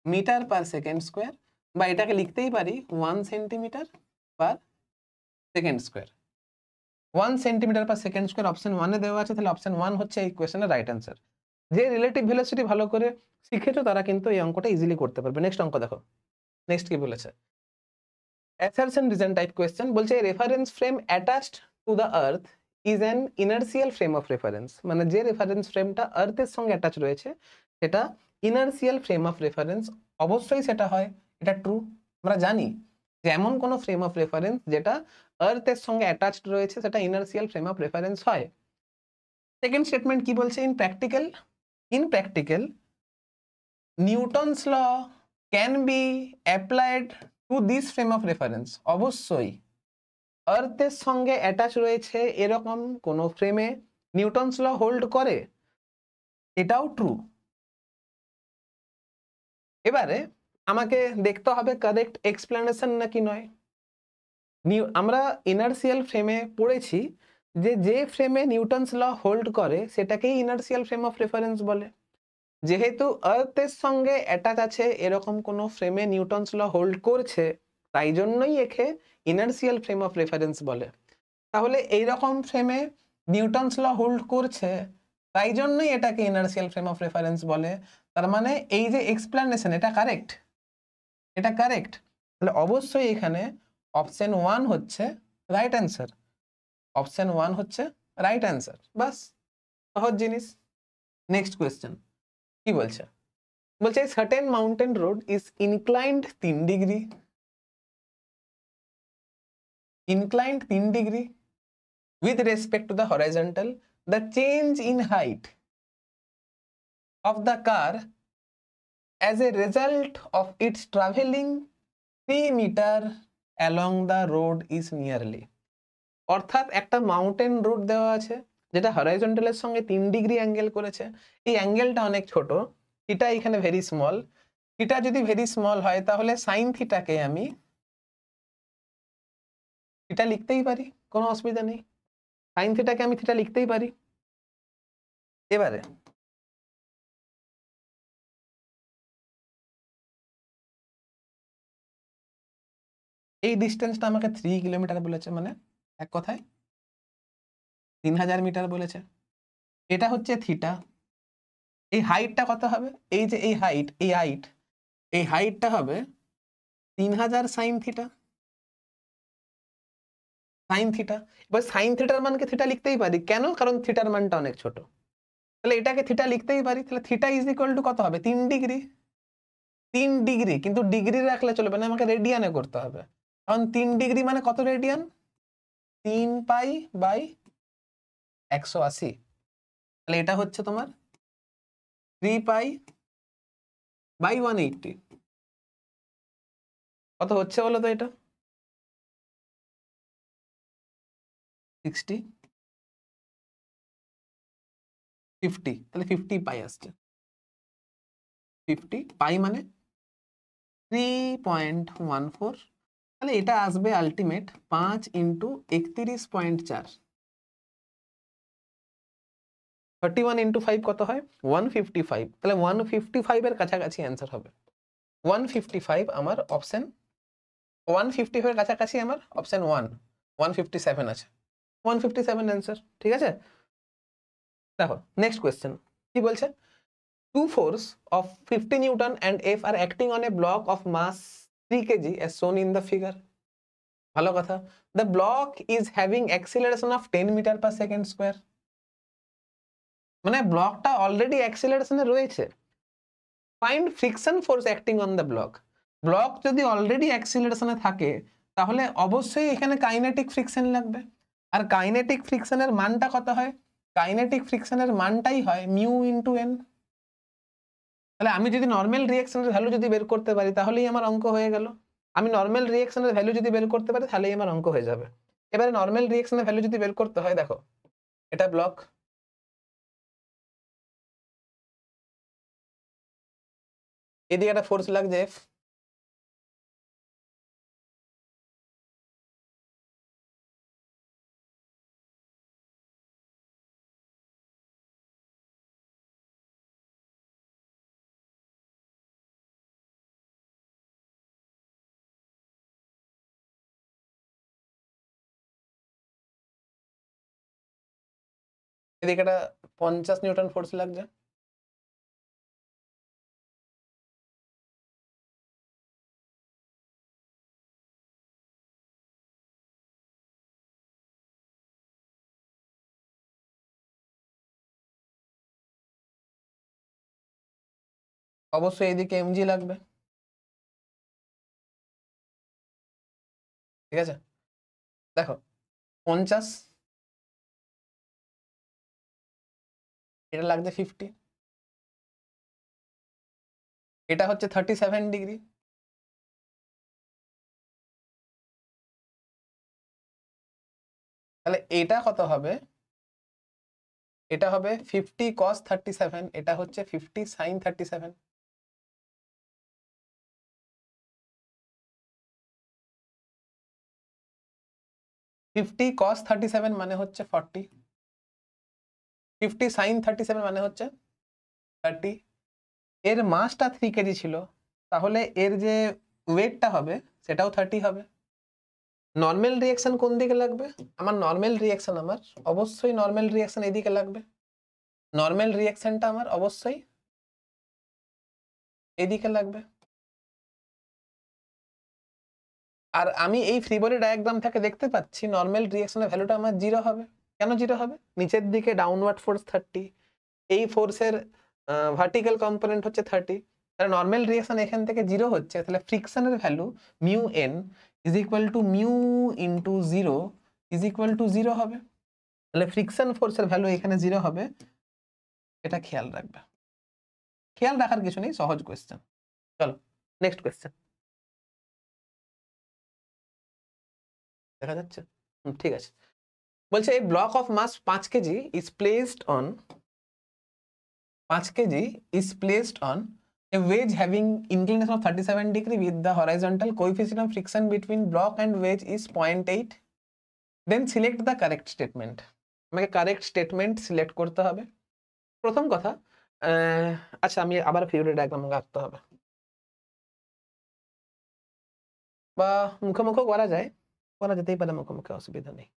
মিটার পার সেকেন্ড স্কোয়ার, বা এটাকে লিখতেই পারি 1 সেন্টিমিটার পার সেকেন্ড স্কোয়ার। 1 সেন্টিমিটার পার সেকেন্ড স্কোয়ার অপশন 1 এ দেওয়া আছে, তাহলে অপশন 1 হচ্ছে এই কোয়েশ্চেনের রাইট অ্যান্সার। যে রিলেটিভ ভেলোসিটি ভালো করে শিখেছো তারা কিন্তু এই অঙ্কটা ইজিলি করতে পারবে। নেক্সট অঙ্ক দেখো, নেক্সট কি বলেছে, assertion reason টাইপ কোয়েশ্চেন। বলছে reference frame attached to the earth is an inertial frame of reference. মানে যে রেফারেন্স ফ্রেমটা আর্থের সঙ্গে অ্যাটাচ রয়েছে সেটা ইনার্সিয়াল ফ্রেম অফ রেফারেন্স, অবশ্যই সেটা হয়, এটা ট্রু। আমরা জানি যে এমন কোনো ফ্রেম অফ রেফারেন্স যেটা আর্থের সঙ্গে অ্যাটাচড রয়েছে সেটা ইনার্সিয়াল ফ্রেম অফ রেফারেন্স হয়। সেকেন্ড স্টেটমেন্ট কি বলছে, in practical Newton's law can be applied to this frame of reference. অবশ্যই আর্থের সঙ্গে অ্যাটাচ রয়েছে এরকম কোন ফ্রেমে নিউটনস ল হোল্ড করে, এটাও ট্রু। এবারে আমাকে দেখতে হবে কারেক্ট এক্সপ্লেনেশন নাকি নয়। আমরা ইনার্সিয়াল ফ্রেমে পড়েছি যে ফ্রেমে নিউটনস ল হোল্ড করে সেটাকেই ইনার্সিয়াল ফ্রেম অফ রেফারেন্স বলে। যেহেতু আর্থের সঙ্গে অ্যাটাচ আছে এরকম কোন ফ্রেমে নিউটনস ল হোল্ড করছে, তাই জন্যই একে ইনার্সিয়াল ফ্রেম অফ রেফারেন্স বলে। তাহলে এইরকম ফ্রেমে নিউটনস ল হোল্ড করছে, তাই জন্যই এটাকে ইনার্সিয়াল ফ্রেম অফ রেফারেন্স বলে। তার মানে এই যে এক্সপ্লেনেশন, এটা কারেক্ট, এটা কারেক্ট। তাহলে অবশ্যই এখানে অপশন 1 হচ্ছে রাইট অ্যান্সার। অপশন 1 হচ্ছে রাইট অ্যান্সার। বাস, সহজ জিনিস। নেক্সট কোয়েশ্চেন কি বলছে? বলছে certain mountain road is inclined 3 degree, inclined 3 degree with respect to the horizontal. The change in height of the car as a result of its traveling 3 meter along the road is nearly. অর্থাৎ একটা mountain road দেওয়া আছে যেটা হরাইজন্টালের সঙ্গে 3 degree angle করেছে। এই অ্যাঙ্গেলটা অনেক ছোট, থিটা এখানে ভেরি স্মল। থিটা যদি ভেরি স্মল হয় তাহলে সাইন থিটাকে আমি থিটা লিখতেই পারি, কোনো অসুবিধা নেই। সাইন থিটাকে আমি থিটা লিখতেই পারি। এবারে এই ডিস্টেন্সটা আমাকে 3 কিলোমিটার বলেছে, মানে এক কথায় 3000 মিটার বলেছে। এটা হচ্ছে থিটা। এই হাইটটা কত হবে? এই যে এই হাইট, এই হাইটটা হবে 3000 সাইন থিটা। সাইন থিটা, এবার সাইন থিটার মানকে থিটা লিখতেই পারি। কেন? কারণ থিটার মানটা অনেক ছোট। তাহলে এটাকে থিটা লিখতেই পারি। তাহলে থিটা ইজ ইকুয়াল টু কত হবে? 3 ডিগ্রি। 3 ডিগ্রি, কিন্তু ডিগ্রি রাখলে চলবে না, আমাকে রেডিয়ানে করতে হবে। কারণ 3 ডিগ্রি মানে কত রেডিয়ান? 3 pi by 180। তাহলে এটা হচ্ছে তোমার 3 পাই বাই 180। কত হচ্ছে বলো তো এটা? 60, 50। তাহলে 50 পাই আসছে। 50 পাই মানে 3.14। তাহলে এটা আসবে আলটিমেট 5 ইন্টু 31.4। 31 ইন্টু 5 কত হয়? 155। তাহলে 155 এর কাছাকাছি অ্যান্সার হবে। 155 আমার অপশন, 155 এর কাছাকাছি আমার অপশন 1। 157 আছে, 157 অ্যান্সার। ঠিক আছে, দেখো নেক্সট কোয়েশ্চেন কি বলছে? Two force of 50 Newton and F are acting on a block of mass 3 kg as shown in the figure. ভালো কথা। The block is having acceleration of 10 meter per second square. মানে ব্লকটা already অ্যাক্সিলারেশনে রয়েছে। Find friction force acting on the block. Block যদি already অ্যাক্সিলারেশনে থাকে তাহলে অবশ্যই এখানে কাইনেটিক ফ্রিকশন লাগবে। আর কাইনেটিক ফ্রিকশনের মানটা কত হয়? কাইনেটিক ফ্রিকশনের মানটাই হয় মিউ ইনটু এন। তাহলে আমি যদি নরমাল রিঅ্যাকশনের ভ্যালু যদি বের করতে পারি তাহলেই আমার অঙ্ক হয়ে গেল। আমি নরমাল রিঅ্যাকশনের ভ্যালু যদি বের করতে পারি তাহলেই আমার অঙ্ক হয়ে যাবে। এবারে নরমাল রিঅ্যাকশনের ভ্যালু যদি বের করতে হয়, দেখো এটা ব্লক, এদিকে একটা ফোর্স লাগছে এফ, এদিকে একটা 50 নিউটন ফোর্স লাগছে। অবশ্যই এদিকে এমজি লাগবে। ঠিক আছে, দেখো 50, এটা লাগছে 50। এটা হচ্ছে 37 ডিগ্রি, তাহলে এটা কত হবে? এটা হবে 50 cos 37, এটা হচ্ছে 50 sin 37। 50 cos 37 মানে হচ্ছে 40, 50 sin 37 মানে হচ্ছে 30। এর মাসটা 3 কেজি ছিল, তাহলে এর যে ওয়েটটা হবে সেটাও 30 হবে। নর্মাল রিঅ্যাকশন কোন দিকে লাগবে? আমার নর্মাল রিঅ্যাকশন আমার অবশ্যই নর্মাল রিঅ্যাকশন এদিকে লাগবে, নর্মাল রিঅ্যাকশনটা আমার অবশ্যই এদিকে লাগবে। আর আমি এই ফ্রি বডি ডায়াগ্রাম থেকে দেখতে পাচ্ছি নর্মাল রিঅ্যাকশনের ভ্যালুটা আমার 0 হবে। কেন 0 হবে? নিচের দিকে ডাউনওয়ার্ড ফোর্স 30, এই ফোর্সের ভার্টিক্যাল কম্পোনেন্ট হচ্ছে 30, তাহলে নর্মাল রিঅ্যাকশন এখান থেকে 0 হচ্ছে, তাহলে ফ্রিকশনের value mu N is equal to mu into 0 is equal to 0 হবে। তাহলে ফ্রিকশন ফোর্সের ভ্যালু এখানে 0 হবে, এটা খেয়াল রাখবে। খেয়াল রাখার কিছু নেই, সহজ কোয়েশ্চেন। চলো নেক্সট কোয়েশ্চেন। দেখা যাচ্ছে? ঠিক আছে। বলছে a block of mass 5 kg is placed on 5 kg is placed on a wedge having inclination of 37 degree with the horizontal coefficient of friction between block and wedge is 0.8, then select the correct statement। আমাকে correct statement select করতে হবে। প্রথম কথা, আচ্ছা আমি আবার figure diagram আঁকতে হবে, বা মুখোমুখি করা যায়, করা যেতেই পারে মুখোমুখি, অসুবিধা নেই।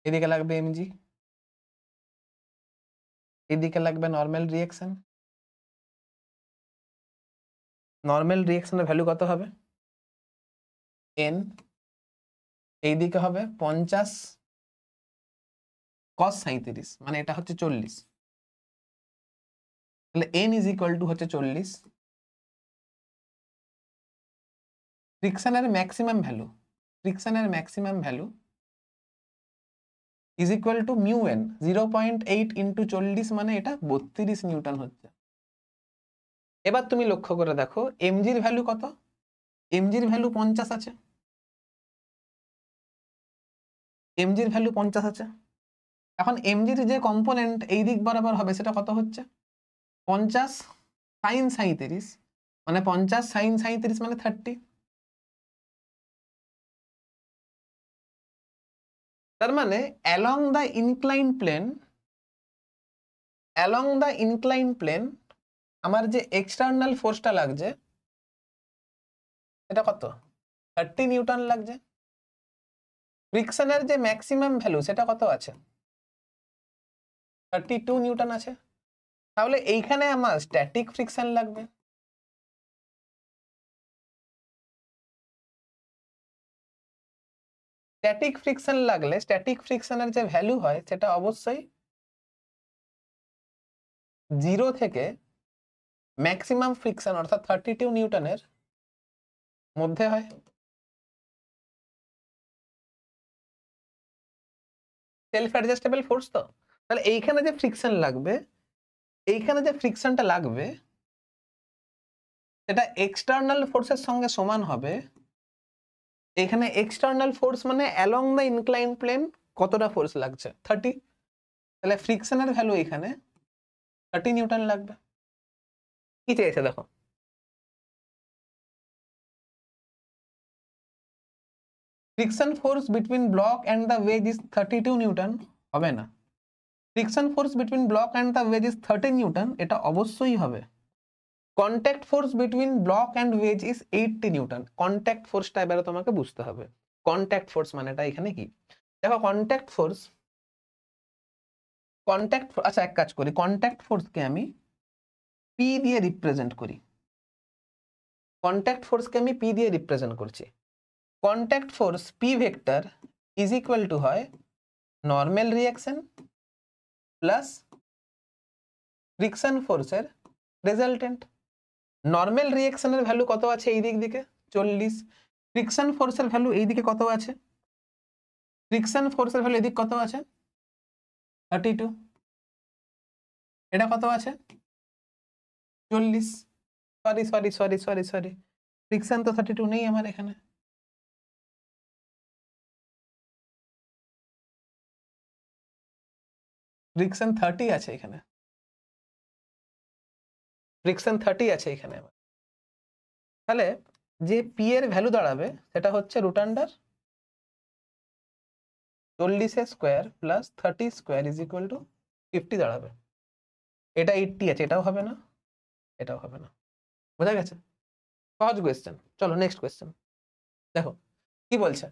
এদিকে লাগবে এমজি, এদিকে লাগবে নর্মাল রিঅ্যাকশন। নর্মাল রিঅ্যাকশনের ভ্যালু কত হবে? এন। এইদিকে হবে 50 cos 37, মানে এটা হচ্ছে 40, তাহলে এন ইজ ইকুয়াল টু হচ্ছে 40। ফ্রিকশনের ম্যাক্সিমাম ভ্যালু, ফ্রিকশনের maximum value is equal to mu N, 0.8 into 40 মানে এটা 32 নিউটন হচ্ছে। এবার তুমি লক্ষ্য করে দেখো এমজির ভ্যালু কত? এমজির ভ্যালু 50 আছে, এমজির ভ্যালু 50 আছে। এখন এমজির যে কম্পোনেন্ট এই দিক বরাবর হবে সেটা কত হচ্ছে? 50 sin 37, মানে 50 sin 37 মানে 30। তার মানে along the incline plane, along the incline plane আমার যে এক্সটার্নাল ফোর্সটা লাগছে এটা কত? 30 নিউটন লাগছে। ফ্রিকশনের যে ম্যাক্সিমাম ভ্যালু সেটা কত আছে? 32 নিউটন আছে। তাহলে এইখানে আমার স্ট্যাটিক ফ্রিকশন লাগবে। স্ট্যাটিক ফ্রিকশন লাগলে স্ট্যাটিক ফ্রিকশনের যে ভ্যালু হয় সেটা অবশ্যই 0 থেকে ম্যাক্সিমাম ফ্রিকশন অর্থাৎ 32 নিউটনের মধ্যে হয়। সেলফ অ্যাডজাস্টেবল ফোর্স তো, তাহলে এইখানে যে ফ্রিকশন লাগবে, এইখানে যে ফ্রিকশনটা লাগবে সেটা এক্সটার্নাল ফোর্সের সঙ্গে সমান হবে। এখানে এক্সটার্নাল ফোর্স মানে অ্যালং দ্য ইনক্লাইন প্লেন কতটা ফোর্স লাগছে? 30, তাহলে ফ্রিকশনের ভ্যালু এখানে 30 নিউটন লাগবে। কি চেয়েছে দেখো, friction force between block and the wedge is 32 newton, হবে না। Friction force between block and the wedge is 30 newton, এটা অবশ্যই হবে। Contact force between block and wedge is 80 newton. কন্ট্যাক্ট ফোর্সটা এবারে তোমাকে বুঝতে হবে, কন্ট্যাক্ট ফোর্স মানেটা এখানে কি। দেখো কন্ট্যাক্ট ফোর্স, আচ্ছা এক কাজ করি, কন্ট্যাক্ট ফোর্সকে আমি পি দিয়ে রিপ্রেজেন্ট করি, কন্ট্যাক্ট ফোর্সকে আমি পি দিয়ে রিপ্রেজেন্ট করছি। Contact force P vector is equal two হয় নর্মাল রিঅ্যাকশন প্লাস ফ্রিকশন ফোর্সের রেজাল্টেন্ট। নর্মাল রিঅ্যাকশনের ভ্যালু কত আছে এই দিকে 40, ফ্রিকশন ফোর্সের ভ্যালু এই দিকে কত আছে, ফ্রিকশন ফোর্সের ভ্যালু এদিকে কত আছে 32, এটা কত আছে 40, সরি ফ্রিকশন তো 32 নেই আমার এখানে, ফ্রিকশন 30 আছে এখানে, ফ্রিকশন 30 আছে এখানে আমার। তাহলে যে পি এর ভ্যালু দাঁড়াবে সেটা হচ্ছে root under 40 square plus 30 square is equal to 50 দাঁড়াবে। এটা 80 আছে, এটাও হবে না, এটাও হবে না। বোঝা গেছে? সহজ কোয়েশ্চেন। চলো নেক্সট কোয়েশ্চেন দেখো কি বলছে।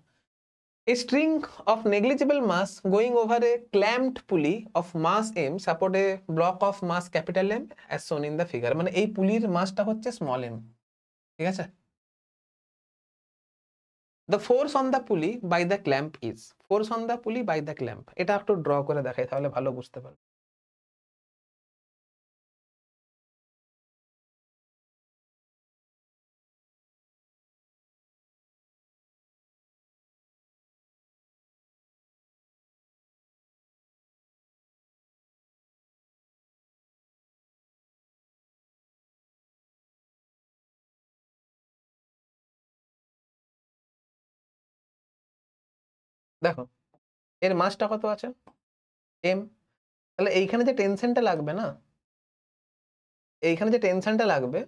A string of negligible mass going over a clamped pulley of mass m support a block of mass capital M as shown in the figure। মানে এই পুলির মাসটা হচ্ছে স্মল m, ঠিক আছে? The force on the pulley by the clamp is, force on the pulley by the clamp, এটা একটু draw করে দেখাই তাহলে ভালো বুঝতে পারবে। দেখো এর মাসটা কত আছে m, তাহলে এইখানে যে টেনশনটা লাগবে না, এইখানে যে টেনশনটা লাগবে,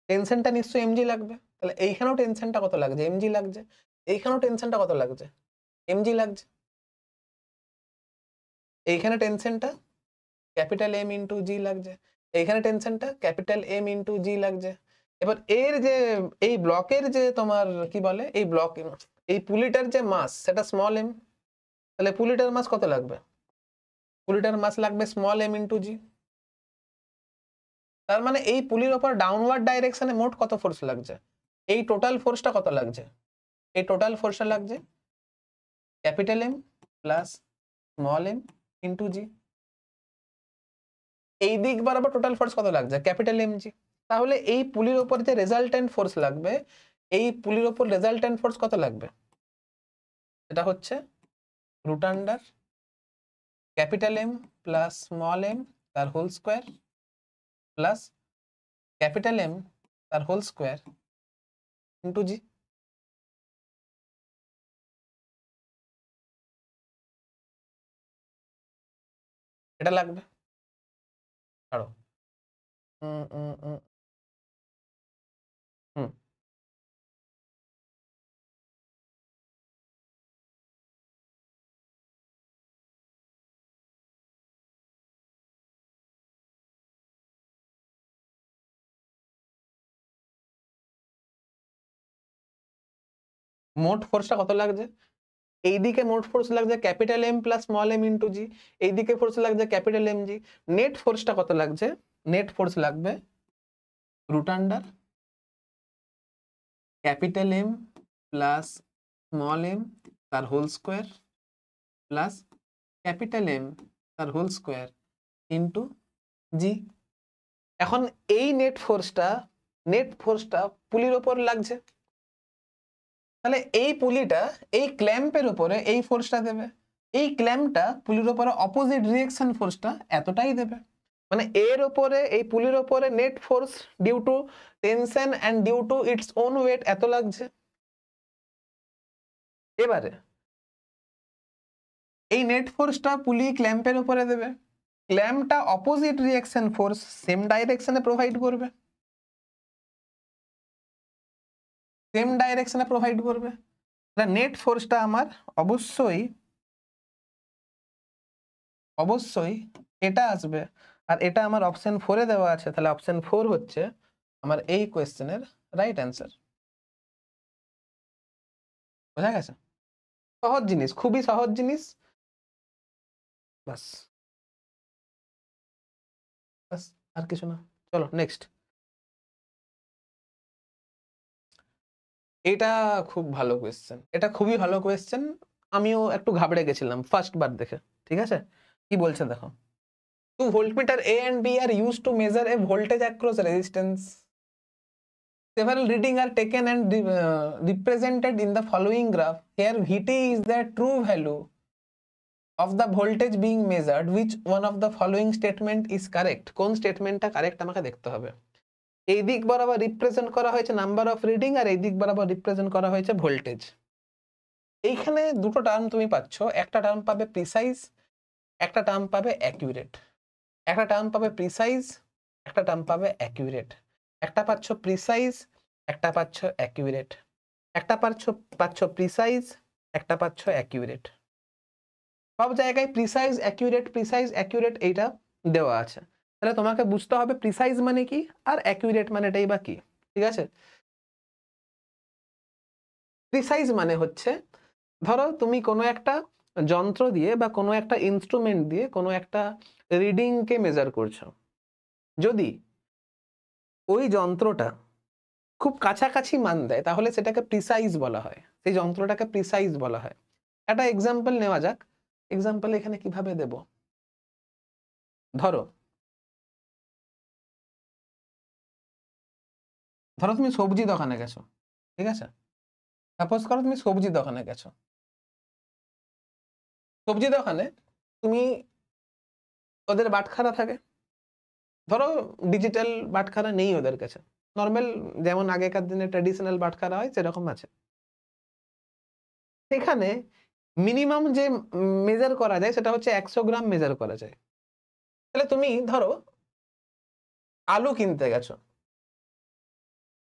টেনশনটা নিশ্চয়ই mg লাগবে। তাহলে এইখানেও টেনশনটা কত লাগছে mg লাগছে, এইখানেও টেনশনটা কত লাগছে mg লাগছে, এইখানে টেনশনটা ক্যাপিটাল এম ইন্টু জি লাগছে, এইখানে টেনশনটা ক্যাপিটাল এম ইন্টু জি লাগছে। এবার এর যে এই ব্লকের যে তোমার কি বলে, এই ব্লক এই পুলিটার যে মাস সেটা স্মল এম, তাহলে পুলিটার মাস কত লাগবে, পুলিটার মাস লাগবে স্মল এম ইন্টু জি। তার মানে এই পুলির ওপর ডাউনওয়ার্ড ডাইরেকশনে মোট কত ফোর্স লাগছে, এই টোটাল ফোর্সটা কত লাগছে, এই টোটাল ফোর্সটা লাগছে capital M plus small M into G. এই দিক বরাবর টোটাল ফোর্স কত লাগছে ক্যাপিটাল এম জি। তাহলে এই পুলির ওপর যে রেজাল্টেন্ট ফোর্স লাগবে, এই পুলির ওপর রেজাল্টেন্ট ফোর্স কত লাগবে, এটা হচ্ছে root under capital M plus small M তার whole square plus capital M তার হোল স্কোয়ার ইন্টু জি। এটা লাগবে, ছাড়ো মোট ফোর্সটা কত লাগছে, এইদিকে মোট ফোর্স লাগছে capital M plus small M into G, এইদিকে ফোর্স লাগছে ক্যাপিটাল এম জি। নেট ফোর্সটা কত লাগছে, নেট ফোর্স লাগবে root under capital M plus small M তার whole square plus capital M তার হোল স্কোয়ার ইন্টু জি। এখন এই নেট ফোর্সটা পুলির ওপর লাগছে, তাহলে এই পুলিটা এই ক্ল্যাম্পের উপরে এই ফোর্সটা দেবে, এই ক্ল্যাম্পটা পুলির উপরে অপোজিট রিঅ্যাকশন ফোর্সটা এতটাই দেবে। মানে এর উপরে এই পুলির উপরে net force due to tension and due to its own weight এত লাগছে। এবারে এই নেট ফোর্সটা পুলি ক্ল্যাম্পের উপরে দেবে, ক্ল্যাম্পটা অপোজিট রিঅ্যাকশন ফোর্স সেম ডাইরেকশনে প্রোভাইড করবে, সেম ডাইরেকশনে প্রোভাইড করবে। নেট ফোর্সটা আমার অবশ্যই এটা আসবে, আর এটা আমার অপশন 4-এ দেওয়া আছে, তাহলে অপশন 4 হচ্ছে আমার এই কোয়েশ্চেনের রাইট অ্যান্সার। বোঝা গেছে? সহজ জিনিস, খুবই সহজ জিনিস, বাস বাস আর কিছু না। চলো নেক্সট। এটা খুব ভালো কোয়েশ্চেন, এটা খুবই ভালো কোয়েশ্চেন, আমিও একটু ঘাবড়ে গেছিলাম ফার্স্ট বার দেখে। ঠিক আছে, কি বলছে দেখো। Two voltmeter A and B are used to measure a voltage across resistance. Several readings are taken and represented in the following graph. Here Vt is the true value of the voltage being measured. Which one of the following statement is correct? কোন স্টেটমেন্টটা correct আমাকে দেখতে হবে। এই দিক বরাবর represent করা হয়েছে number of reading আর এই দিক বরাবর রিপ্রেজেন্ট করা হয়েছে ভোল্টেজ। এইখানে দুটো টার্ম তুমি পাচ্ছ, একটা টার্ম পাবে প্রিসাইজ, একটা টার্ম পাবে অ্যাকিউরেট। একটা টার্ম পাবে প্রিসাইজ, একটা টার্ম পাবে অ্যাকিউরেট। একটা পাচ্ছ প্রিসাইজ, একটা পাচ্ছ অ্যাকিউরেট। একটা পাচ্ছ প্রিসাইজ, একটা পাচ্ছ অ্যাকিউরেট। সব জায়গায় প্রিসাইজ অ্যাকিউরেট এইটা দেওয়া আছে। তাহলে তোমাকে বুঝতে হবে প্রিসাইজ মানে কি আর অ্যাকিউরেট মানেটাই বা কি। ঠিক আছে, প্রিসাইজ মানে হচ্ছে ধরো তুমি কোনো একটা যন্ত্র দিয়ে বা কোনো একটা ইনস্ট্রুমেন্ট দিয়ে কোনো একটা রিডিংকে মেজার করছো, যদি ওই যন্ত্রটা খুব কাছাকাছি মান দেয় তাহলে সেটাকে প্রিসাইজ বলা হয়, সেই যন্ত্রটাকে প্রিসাইজ বলা হয়। একটা এক্সাম্পল নেওয়া যাক। এক্সাম্পল এখানে কিভাবে দেব, ধরো তুমি সবজি দোকানে গেছো, ঠিক আছে, সাপোজ করো তুমি সবজি দোকানে গেছো। সবজি দোকানে তুমি ওদের বাটখারা থাকে, ধরো ডিজিটাল বাটখারা নেই ওদের কাছে, নর্মাল যেমন আগেকার দিনে ট্র্যাডিশনাল বাটখারা হয় সেরকম আছে। সেখানে মিনিমাম যে মেজার করা যায় সেটা হচ্ছে 100 গ্রাম মেজার করা যায়। তাহলে তুমি ধরো আলু কিনতে গেছো,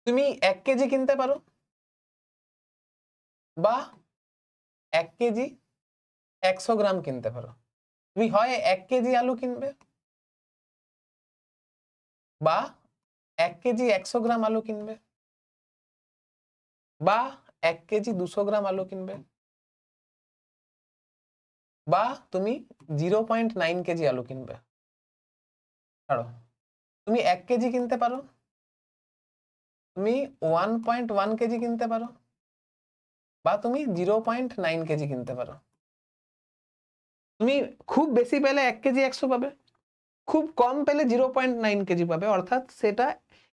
তুমি 1 কেজি কিনতে পারো বা 1 কেজি 100 গ্রাম কিনতে পারো। তুমি হয় 1 কেজি আলু কিনবে বা 1 কেজি 100 গ্রাম আলু কিনবে বা 1 কেজি 200 গ্রাম আলু কিনবে বা তুমি 0.9 কেজি আলু কিনবে। ছাড়ো, তুমি 1 কেজি কিনতে পারো, তুমি 1.1 কেজি কিনতে পারো বা তুমি 0.9 কেজি কিনতে পারো। তুমি খুব বেশি পেলে 1 কেজি 100 পাবে, খুব কম পেলে 0.9 কেজি পাবে। অর্থাৎ সেটা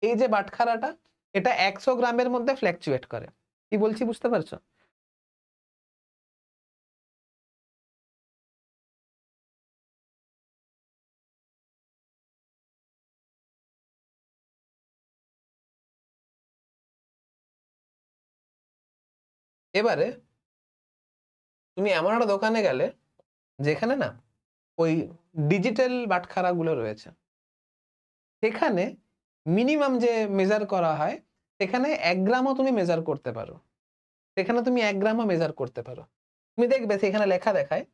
এই যে বাটখারাটা এটা 100 গ্রামের মধ্যে ফ্ল্যাকচুয়েট করে। কি বলছি বুঝতে পারছো? এবারে তুমি এমন একটা দোকানে গেলে যেখানে না ওই ডিজিটাল বাটখারাগুলো রয়েছে, সেখানে মিনিমাম যে মেজার করা হয় সেখানে 1 গ্রামও তুমি মেজার করতে পারো, সেখানে তুমি 1 গ্রামও মেজার করতে পারো। তুমি দেখবে সেখানে লেখা দেখায়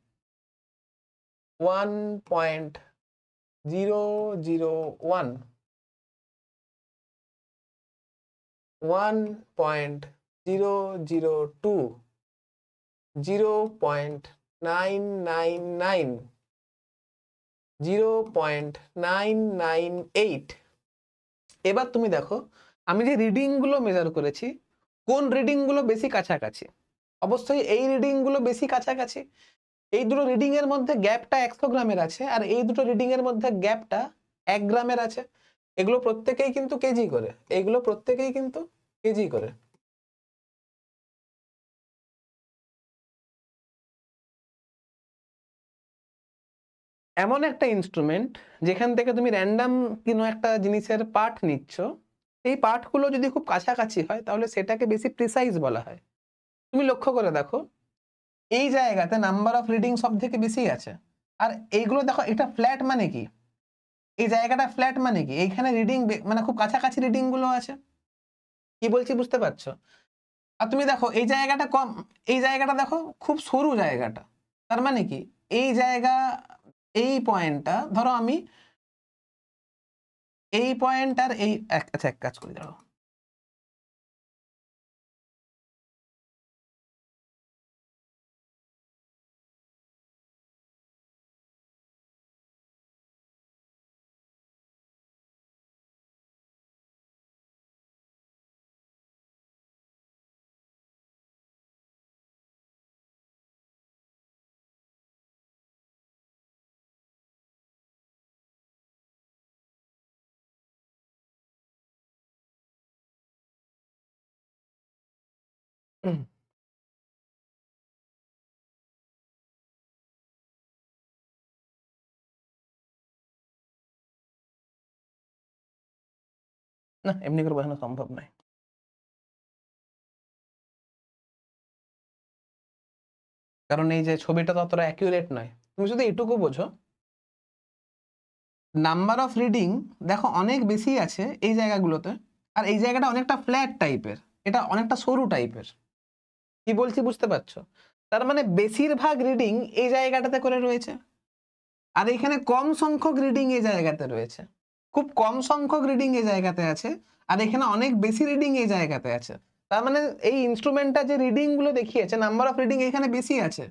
1.001 1.002 0.999 0.998। এবার তুমি দেখো আমি যে রিডিং গুলো মেজার করেছি কোন রিডিং গুলো বেশি কাছাকাছি। অবশ্যই এই রিডিং গুলো বেশি কাছাকাছি। এই দুটো রিডিং এর মধ্যে গ্যাপটা 100 গ্রামের আছে আর এই দুটো রিডিং এর মধ্যে গ্যাপটা 1 গ্রামের আছে। এগুলো প্রত্যেকেই কিন্তু কেজি করে, এগুলো প্রত্যেকেই কিন্তু কেজি করে। এমন একটা ইনস্ট্রুমেন্ট যেখান থেকে তুমি র্যান্ডম কোনো একটা জিনিসের পার্ট নিচ্ছ, এই পার্টগুলো যদি খুব কাছাকাছি হয় তাহলে সেটাকে বেশি প্রিসাইজ বলা হয়। তুমি লক্ষ্য করে দেখো এই জায়গাতে নাম্বার অফ রিডিং সব থেকে বেশি আছে আর এইগুলো দেখো এটা ফ্ল্যাট মানে কি, এই জায়গাটা ফ্ল্যাট মানে কি এইখানে রিডিং মানে খুব কাছাকাছি রিডিং গুলো আছে। কি বলছি বুঝতে পারছো? আর তুমি দেখো এই জায়গাটা কম, এই জায়গাটা দেখো খুব সরু জায়গাটা, তার মানে কি এই জায়গা এই পয়েন্টটা ধরো আমি এই পয়েন্ট আর এই আচ্ছা এক কাজ করি দাঁড়াও না, এমনি করে বোঝানো সম্ভব নয়। কারণ এই যে ছবিটা তো অতটা অ্যাকুরেট নয়। তুমি শুধু এটুকু বোঝো, নাম্বার অফ রিডিং দেখো অনেক বেশি আছে এই জায়গাগুলোতে, আর এই জায়গাটা অনেকটা ফ্ল্যাট টাইপের, এটা অনেকটা সরু টাইপের। কি বলছি বুঝতে পারছো? তার মানে বেশিরভাগ রিডিং এই জায়গাটাতে করে রয়েছে, আর এখানে কম সংখ্যক রিডিং এই জায়গাতে রয়েছে। খুব কম সংখ্যক রিডিং এই জায়গাতে আছে, আর এখানে অনেক বেশি রিডিং এই জায়গাতে আছে। তার মানে এই ইনস্ট্রুমেন্টটা যে রিডিং গুলো দেখিয়েছে, নাম্বার অফ রিডিং এখানে বেশি আছে,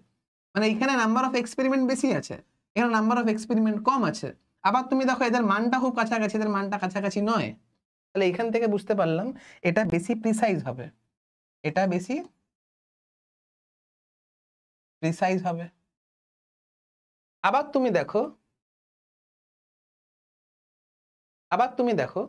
মানে এখানে নাম্বার অফ এক্সপেরিমেন্ট বেশি আছে, এখানে নাম্বার অফ এক্সপেরিমেন্ট কম আছে। আবার তুমি দেখো এদের মানটা খুব কাছাকাছি, এদের মানটা কাছাকাছি নয়। তাহলে এখান থেকে বুঝতে পারলাম এটা বেশি প্রিসাইজ হবে, এটা বেশি প্রিসাইজ হবে। আবার তুমি দেখো, আবার তুমি দেখো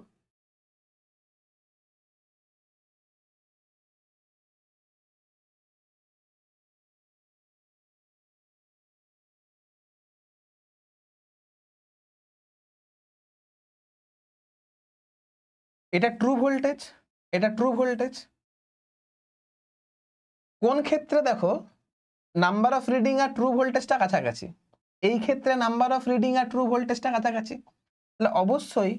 এটা ট্রু ভোল্টেজ, এটা ট্রু ভোল্টেজ। কোন ক্ষেত্রে দেখো নাম্বার অফ রিডিং আর ট্রু ভোল্টেজটা কাছাকাছি, এই ক্ষেত্রে নাম্বার অফ রিডিং আর ট্রু ভোল্টেজটা কাছাকাছি, তাহলে অবশ্যই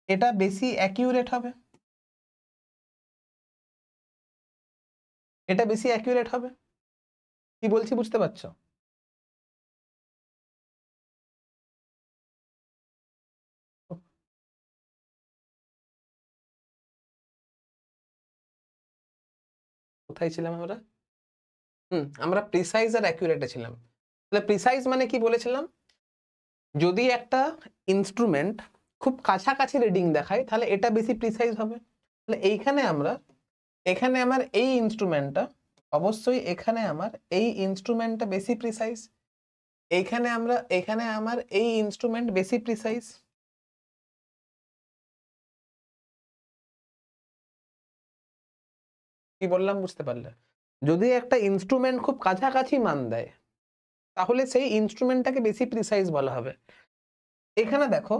এটা বেশি অ্যাকিউরেট হবে, এটা বেশি অ্যাকিউরেট হবে। কি বলছি বুঝতে পারছো? কোথায় ছিলাম আমরা? আমরা প্রিসাইজ আর অ্যাকুরেটে ছিলাম। তাহলে প্রিসাইজ মানে কি বলেছিলাম? যদি একটা ইনস্ট্রুমেন্ট খুব কাছাকাছি রিডিং দেখায় তাহলে এটা বেশি প্রিসাইজ হবে। তাহলে এখানে আমার এই ইনস্ট্রুমেন্টটা, অবশ্যই এখানে আমার এই ইনস্ট্রুমেন্টটা বেশি প্রিসাইজ, এখানে আমার এই ইনস্ট্রুমেন্ট বেশি প্রিসাইজ। কি বললাম বুঝতে পারলে? যদি একটা ইনস্ট্রুমেন্ট খুব কাছাকাছি মান দেয় তাহলে সেই ইনস্ট্রুমেন্টটাকে বেশি প্রিসাইজ বলা হবে। এখানে দেখো,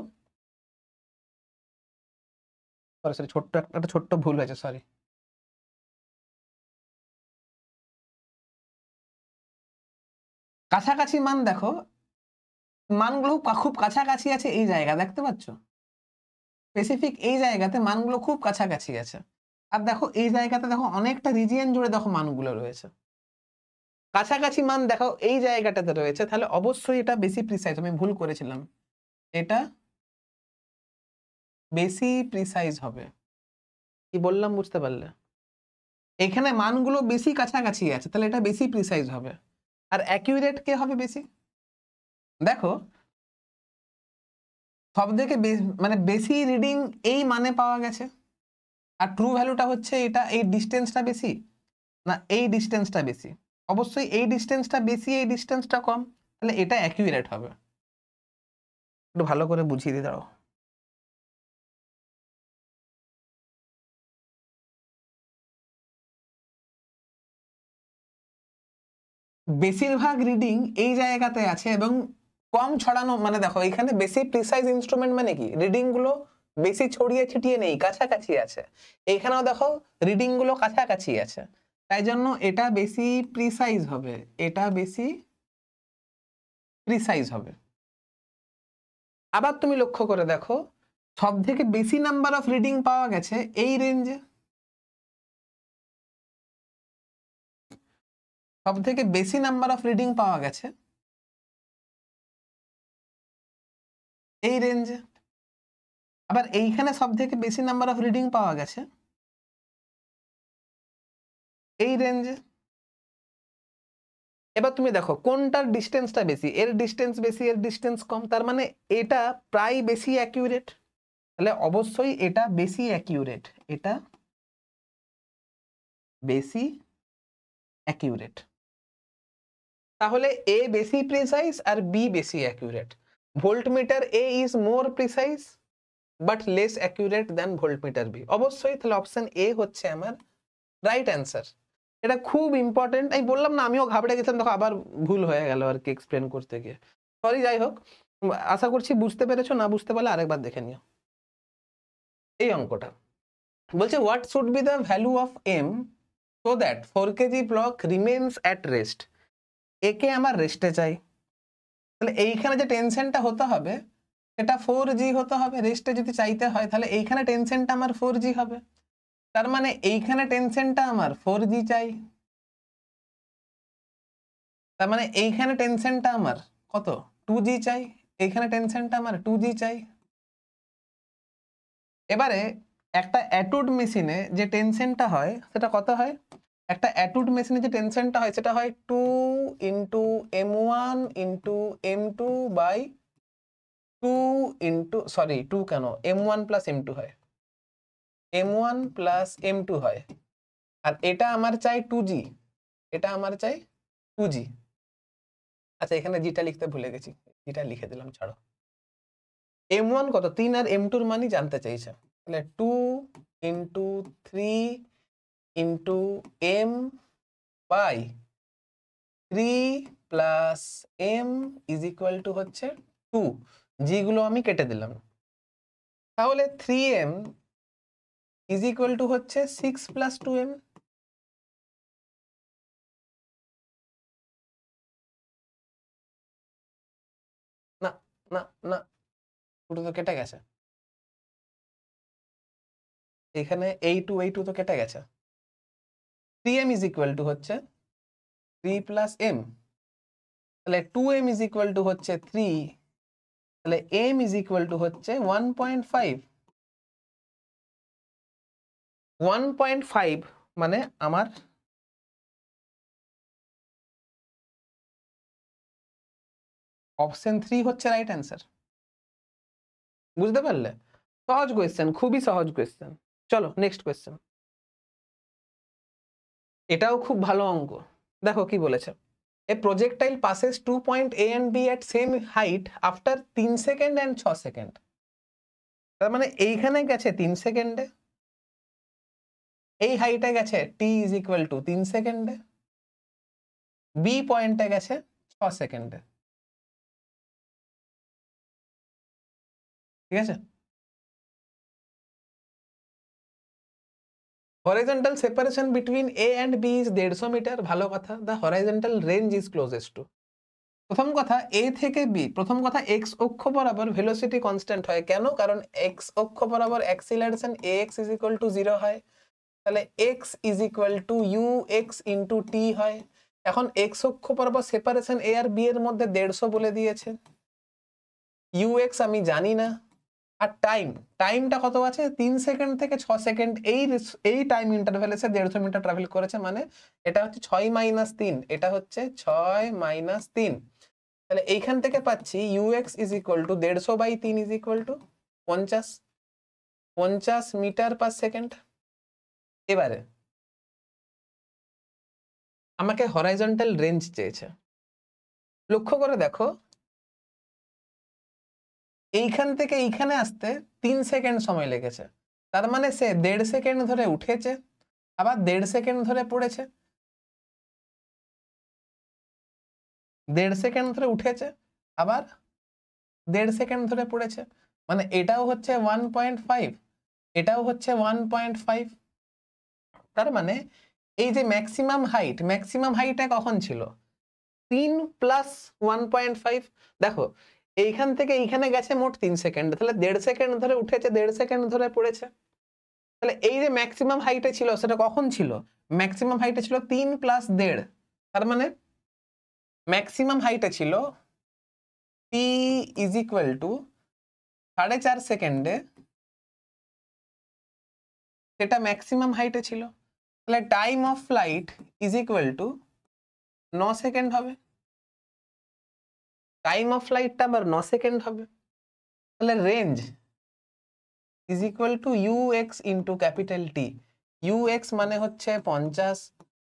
সরি ছোট্ট একটা ছোট্ট ভুল হয়েছে, সরি। কাছাকাছি মান দেখো, মানগুলো খুব কাছাকাছি আছে এই জায়গা, দেখতে পাচ্ছ? স্পেসিফিক এই জায়গাতে মানগুলো খুব কাছাকাছি আছে। আর দেখো এই জায়গাতে দেখো অনেকটা রিজিয়ন জুড়ে দেখো মানগুলো রয়েছে। কাছাকাছি মান দেখো এই জায়গাটাতে রয়েছে, তাহলে অবশ্যই এটা বেশি প্রিসাইজ। আমি ভুল করেছিলাম, এটা বেশি প্রিসাইজ হবে। কি বললাম বুঝতে পারলে? এখানে মানগুলো বেশি কাছাকাছি আছে, তাহলে এটা বেশি প্রিসাইজ হবে। আর অ্যাকিউরেট কে হবে বেশি? দেখো সব থেকে মানে বেশি রিডিং এই মানে পাওয়া গেছে, আর ট্রু ভ্যালুটা হচ্ছে এটা, এই ডিস্টেন্সটা বেশি না এই ডিস্টেন্সটা বেশি? অবশ্যই এই ডিস্টেন্সটা বেশি, এই ডিস্টেন্সটা কম, তাহলে এটা অ্যাকিউরেট হবে। একটু ভালো করে বুঝিয়ে দিয়ে দাও। বেশিরভাগ রিডিং এই জায়গাতে আছে এবং কম ছড়ানো, মানে দেখো এখানে বেশি প্রিসাইজ ইনস্ট্রুমেন্ট মানে কি, রিডিং গুলো বেশি ছড়িয়ে ছিটিয়ে নেই, কাছাকাছি আছে। এখানেও দেখো রিডিং গুলো কাছাকাছি আছে, তাই জন্য এটা বেশি প্রিসাইজ হবে, এটা বেশি প্রিসাইজ হবে। আবার তুমি লক্ষ্য করে দেখো সব থেকে বেশি নাম্বার অফ রিডিং পাওয়া গেছে এই রেঞ্জে, সব থেকে বেশি নাম্বার অফ রিডিং পাওয়া গেছে এই রেঞ্জে। আবার এইখানে সব থেকে বেশি নাম্বার অফ রিডিং পাওয়া গেছে এই রেঞ্জে। এবার তুমি দেখো কোনটার ডিস্টেন্সটা বেশি, এর ডিস্টেন্স বেশি, এর ডিস্টেন্স কম, তার মানে এটা প্রায় বেশি অ্যাকিউরেট। তাহলে অবশ্যই এটা বেশি অ্যাকিউরেট, এটা বেশি অ্যাকিউরেট। তাহলে এ বেশি প্রিসাইজ আর বি বেশি accurate. Voltmeter A is more precise but less accurate than voltmeter B. অবশ্যই তাহলে অপশন এ হচ্ছে আমার রাইট অ্যান্সার। এটা খুব ইম্পর্টেন্ট। আমি বললাম না, আমিও ঘাবড়ে গেছিলাম, তখন আবার ভুল হয়ে গেল আর কি এক্সপ্লেন করতে গিয়ে। সরি, যাই হোক, আশা করছি বুঝতে পেরেছো। না বুঝতে পারলে আরেকবার দেখে নিও। এই অঙ্কটা বলছে what should be the value of am so that 4 KG block remains at rest. একে আমার রেস্টে চাই, তাহলে এইখানে যে টেনশনটা হতে হবে সেটা 4g হতে হবে। রেস্টে যদি চাইতে হয় তাহলে এইখানে টেনশনটা আমার 4g হবে, তার মানে এইখানে টেনশনটা আমার 4g চাই, তার মানে এইখানে টেনশনটা আমার কত 2g চাই, এইখানে টেনশনটা আমার 2g চাই। এবারে একটা অ্যাটুড মেশিনে যে টেনশনটা হয় সেটা কত হয়? একটা অ্যাটুড মেশিনে যে টেনশনটা হয় সেটা হয় 2 into m1 into m2 by 2 into, sorry 2 কেন, m1 প্লাস m2 হয়, m1 প্লাস m2 হয়। আর এটা আমার চাই 2g, এটা আমার চাই 2g। আচ্ছা, এখানে জিটা লিখতে ভুলে গেছি, জিটা লিখে দিলাম, ছাড়ো। m1 কত 3 আর m2 মানই জানতে চাইছে, তাহলে 2 into 3 into m by 3 plus m is equal to হচ্ছে 2। যেগুলো আমি কেটে দিলাম, তাহলে 3m ইজ ইকুয়াল টু হচ্ছে 6 প্লাস 2m। না না না, দুটো তো কেটে গেছে, এখানে এই টু তো কেটে গেছে। 3m ইজ ইকুয়াল টু হচ্ছে 3 প্লাস m, তাহলে 2m ইজ ইকুয়াল টু হচ্ছে 3, তাহলে m ইজ ইকুয়াল টু হচ্ছে 1.5। 1.5 মানে আমার অপশন 3 হচ্ছে রাইট অ্যান্সার। বুঝতে পারলে? সহজ কোয়েশ্চেন, খুবই সহজ কোয়েশ্চেন। চলো নেক্সট কোয়েশ্চেন। এটাও খুব ভালো অঙ্ক। দেখো কি বলেছে, a projectile passes 2 point A and B at same height after 3 second and 6 second. তার মানে এইখানে গেছে 3 সেকেন্ডে, এই হাইটে গেছে t ইজ ইকুয়াল টু 3 সেকেন্ডে, বি পয়েন্টে গেছে 6 সেকেন্ডে। ঠিক আছে? Horizontal separation between A and B is 150 metre. ভালো কথা। The horizontal range is closest to. প্রথম কথা, এ থেকে বি, প্রথম কথা এক্স অক্ষ বরাবর ভেলোসিটি কনস্ট্যান্ট হয়। কেন? কারণ এক্স অক্ষ বরাবর acceleration ax is equal to 0 হয়, তাহলে x is equal to ux into T হয়। এখন এক্স অক্ষ বরাবর সেপারেশন a আর b এর মধ্যে 150 বলে দিয়েছে, ux আমি জানি না, আর টাইমটা কত আছে 3 সেকেন্ড থেকে 6 সেকেন্ড। এই টাইম ইন্টারভ্যালে সে 150 মিটার ট্রাভেল করেছে, মানে এটা হচ্ছে 6 মাইনাস 3, এটা হচ্ছে 6 মাইনাস 3। তাহলে এইখান থেকে পাচ্ছি ux is equal to 150 by 3 is equal to 50 metre per second. এবারে আমাকে হরাইজন্টাল রেঞ্জ চেয়েছে। লক্ষ্য করে দেখো, এইখান থেকে এইখানে আসতে 3 সেকেন্ড সময় লেগেছে, তার মানে সে 1.5 সেকেন্ড ধরে উঠেছে, আবার 1.5 সেকেন্ড ধরে পড়েছে, 1.5 সেকেন্ড ধরে উঠেছে, আবার 1.5 সেকেন্ড ধরে পড়েছে, মানে এটাও হচ্ছে 1.5, এটাও হচ্ছে 1.5। তার মানে এই যে ম্যাক্সিমাম হাইটটা কখন ছিল? 3 প্লাস 1.5। দেখো এইখান থেকে এইখানে গেছে মোট 3 সেকেন্ড, তাহলে 1.5 সেকেন্ড ধরে উঠেছে, 1.5 সেকেন্ড ধরে পড়েছে। তাহলে এই যে ম্যাক্সিমাম হাইটে ছিল সেটা কখন ছিল? ম্যাক্সিমাম হাইটে ছিল 3 প্লাস 1.5, তার মানে ম্যাক্সিমাম হাইটে ছিল t ইজ ইকুয়াল টু 4.5 সেকেন্ডে, সেটা ম্যাক্সিমাম হাইটে ছিল। তাহলে time of flight is equal two 9 second হবে, টাইম অফ ফ্লাইটটা আবার 9 সেকেন্ড হবে। তাহলে range is equal to ux into capital T. ux মানে হচ্ছে 50,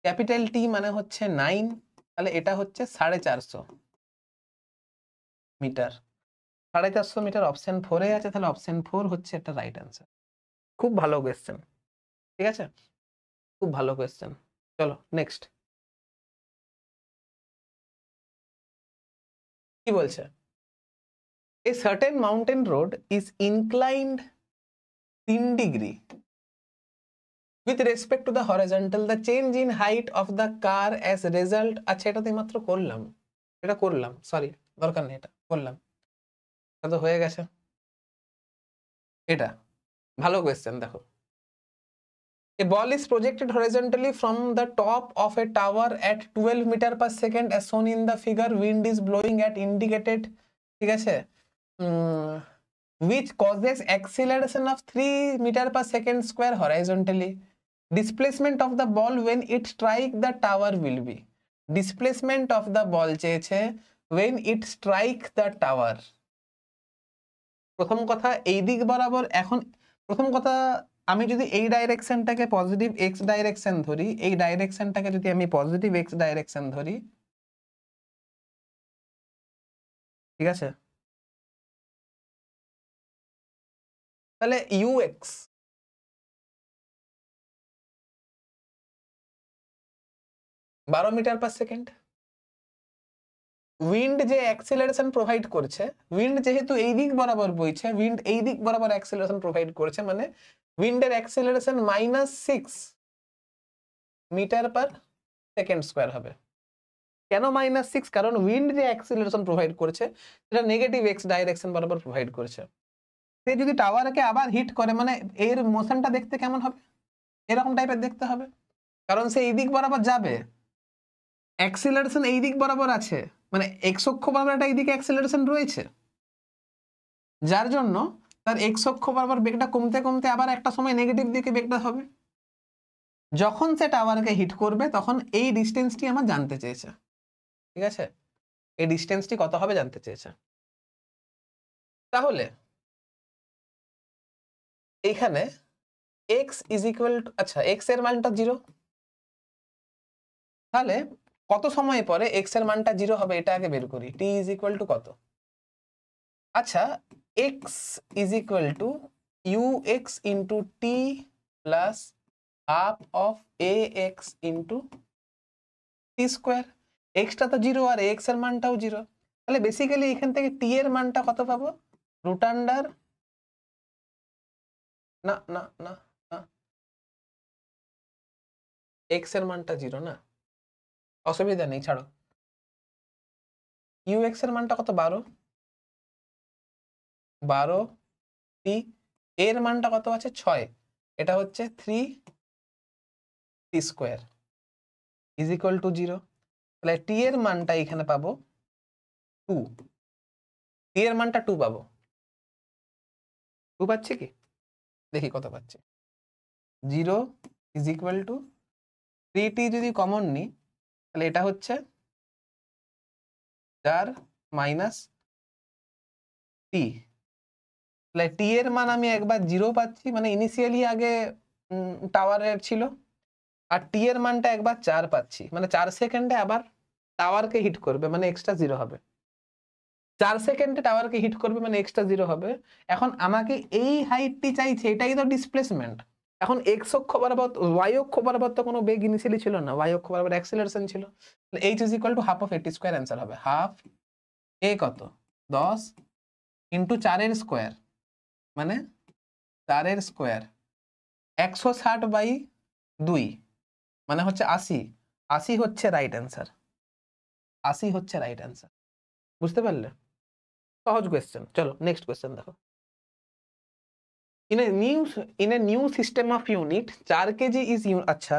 ক্যাপিটাল টি মানে হচ্ছে 9, তাহলে এটা হচ্ছে 450 মিটার। 450 মিটার অপশন 4 এ আছে, তাহলে অপশন 4 হচ্ছে একটা রাইট অ্যান্সার। খুব ভালো কোয়েশ্চেন, ঠিক আছে, খুব ভালো কোয়েশ্চেন। চলো নেক্সট কি বলছে, a certain mountain road is inclined 3 degree with respect to the horizontal, the change in height of the car as a result, আচ্ছা এটা তো মাত্র করলাম, এটা করলাম, সরি দরকার নেই, এটা করলাম, এটা তো হয়ে গেছে। এটা ভালো কোয়েশ্চেন, দেখো a ball is projected horizontally from the top of a tower at 12 meter per second as shown in the figure, wind is blowing at indicated, ঠিক আছে, which causes acceleration of 3 meter per second square horizontally. Displacement of the ball when it strike the tower will be, displacement of the ball চেয়েছে when it strike the tower। প্রথম কথা এই দিক বরাবর, এখন প্রথম কথা আমি যদি এই ডাইরেকশনটাকে পজিটিভ এক্স ডাইরেকশন ধরি, এই ডাইরেকশনটাকে যদি আমি পজিটিভ এক্স ডাইরেকশন ধরি, ঠিক আছে, তাহলে ইউএক্স বারো মিটার পার সেকেন্ড, উইন্ড যে অ্যাক্সিলারেশন প্রোভাইড করছে, উইন্ড যেহেতু এই দিক বরাবর বইছে, উইন্ড এই দিক বরাবর অ্যাক্সিলারেশন প্রোভাইড করছে, মানে উইন্ডের acceleration -6 metre per second square হবে। কেন -6? কারণ উইন্ড যে অ্যাক্সিলারেশন প্রোভাইড করছে সেটা নেগেটিভ এক্স ডাইরেকশন বরাবর প্রোভাইড করছে। সে যদি টাওয়ারকে আবার হিট করে, মানে এর মোশনটা দেখতে কেমন হবে, এরকম টাইপের দেখতে হবে, কারণ সে এই দিক বরাবর যাবে, অ্যাক্সিলারেশন এই দিক বরাবর আছে, মানে এক্স অক্ষ বরাবর একটা এইদিকে অ্যাক্সিলারেশন রয়েছে, যার জন্য তার এক্স অক্ষ বরাবর বেগটা কমতে কমতে আবার একটা সময় নেগেটিভ দিকে বেগটা হবে। যখন সে টাওয়ারকে হিট করবে তখন এই ডিস্টেন্সটি আমার জানতে চেয়েছে, ঠিক আছে, এই ডিস্টেন্সটি কত হবে জানতে চেয়েছে। তাহলে এইখানে x ইজ ইকুয়াল টু, আচ্ছা x এর মানটা 0, তাহলে কত সময় পরে x এর মানটা 0 হবে এটা আগে বের করি। t ইজ ইকুয়াল টু কত, আচ্ছা x is equal to ux into t plus half of ax into T square, extra তো 0 আর x এর মানটাও 0, তাহলে বেসিক্যালি এখান থেকে t এর মানটা কত পাবো, রুট আন্ডার, না না না না, x এর মানটা 0 না, অসুবিধা নেই, ছাড়ো, ux এর মানটা কত, 12 t, এর মানটা কত আছে 6, এটা হচ্ছে 3 t square is equal to 0, তাহলে t এর মানটা এখানে পাবো 2, t এর মানটা 2 পাবো, 2 পাচ্ছি কি, দেখি কত পাচ্ছি, 0 ইজ ইকুয়াল টু 3t যদি কমন নিই তাহলে এটা হচ্ছে 4 মাইনাস t, তাহলে t এর মান আমি একবার 0 পাচ্ছি, মানে ইনিশিয়ালি আগে টাওয়ারের ছিল, আর t এর মানটা একবার 4 পাচ্ছি, মানে 4 সেকেন্ডে আবার টাওয়ারকে হিট করবে, মানে এক্সট্রা 0 হবে, 4 সেকেন্ডে টাওয়ারকে হিট করবে মানে এক্সট্রা 0 হবে। এখন আমাকে এই হাইটটি চাইছে, এটাই তো ডিসপ্লেসমেন্ট। এখন এক্স অক্ষ বরাবর, ওয়াই অক্ষ বরাবর তো কোনো বেগ ইনিশিয়ালি ছিল না, ওয়াই অক্ষ বরাবর অ্যাক্সিলারেশন ছিল, h is equal to half of এটি স্কোয়ার, অ্যান্সার হবে হাফ এ কত 10 ইন্টু 4 এর স্কোয়ার, মানে 4 এর স্কোয়ার 160 বাই 2, মানে হচ্ছে 80, 80 হচ্ছে রাইট অ্যান্সার, 80 হচ্ছে রাইট অ্যান্সার, বুঝতে পারলে? সহজ কোয়েশ্চেন। চলো নেক্সট কোয়েশ্চেন দেখো। in a new system of unit 4 kg is আচ্ছা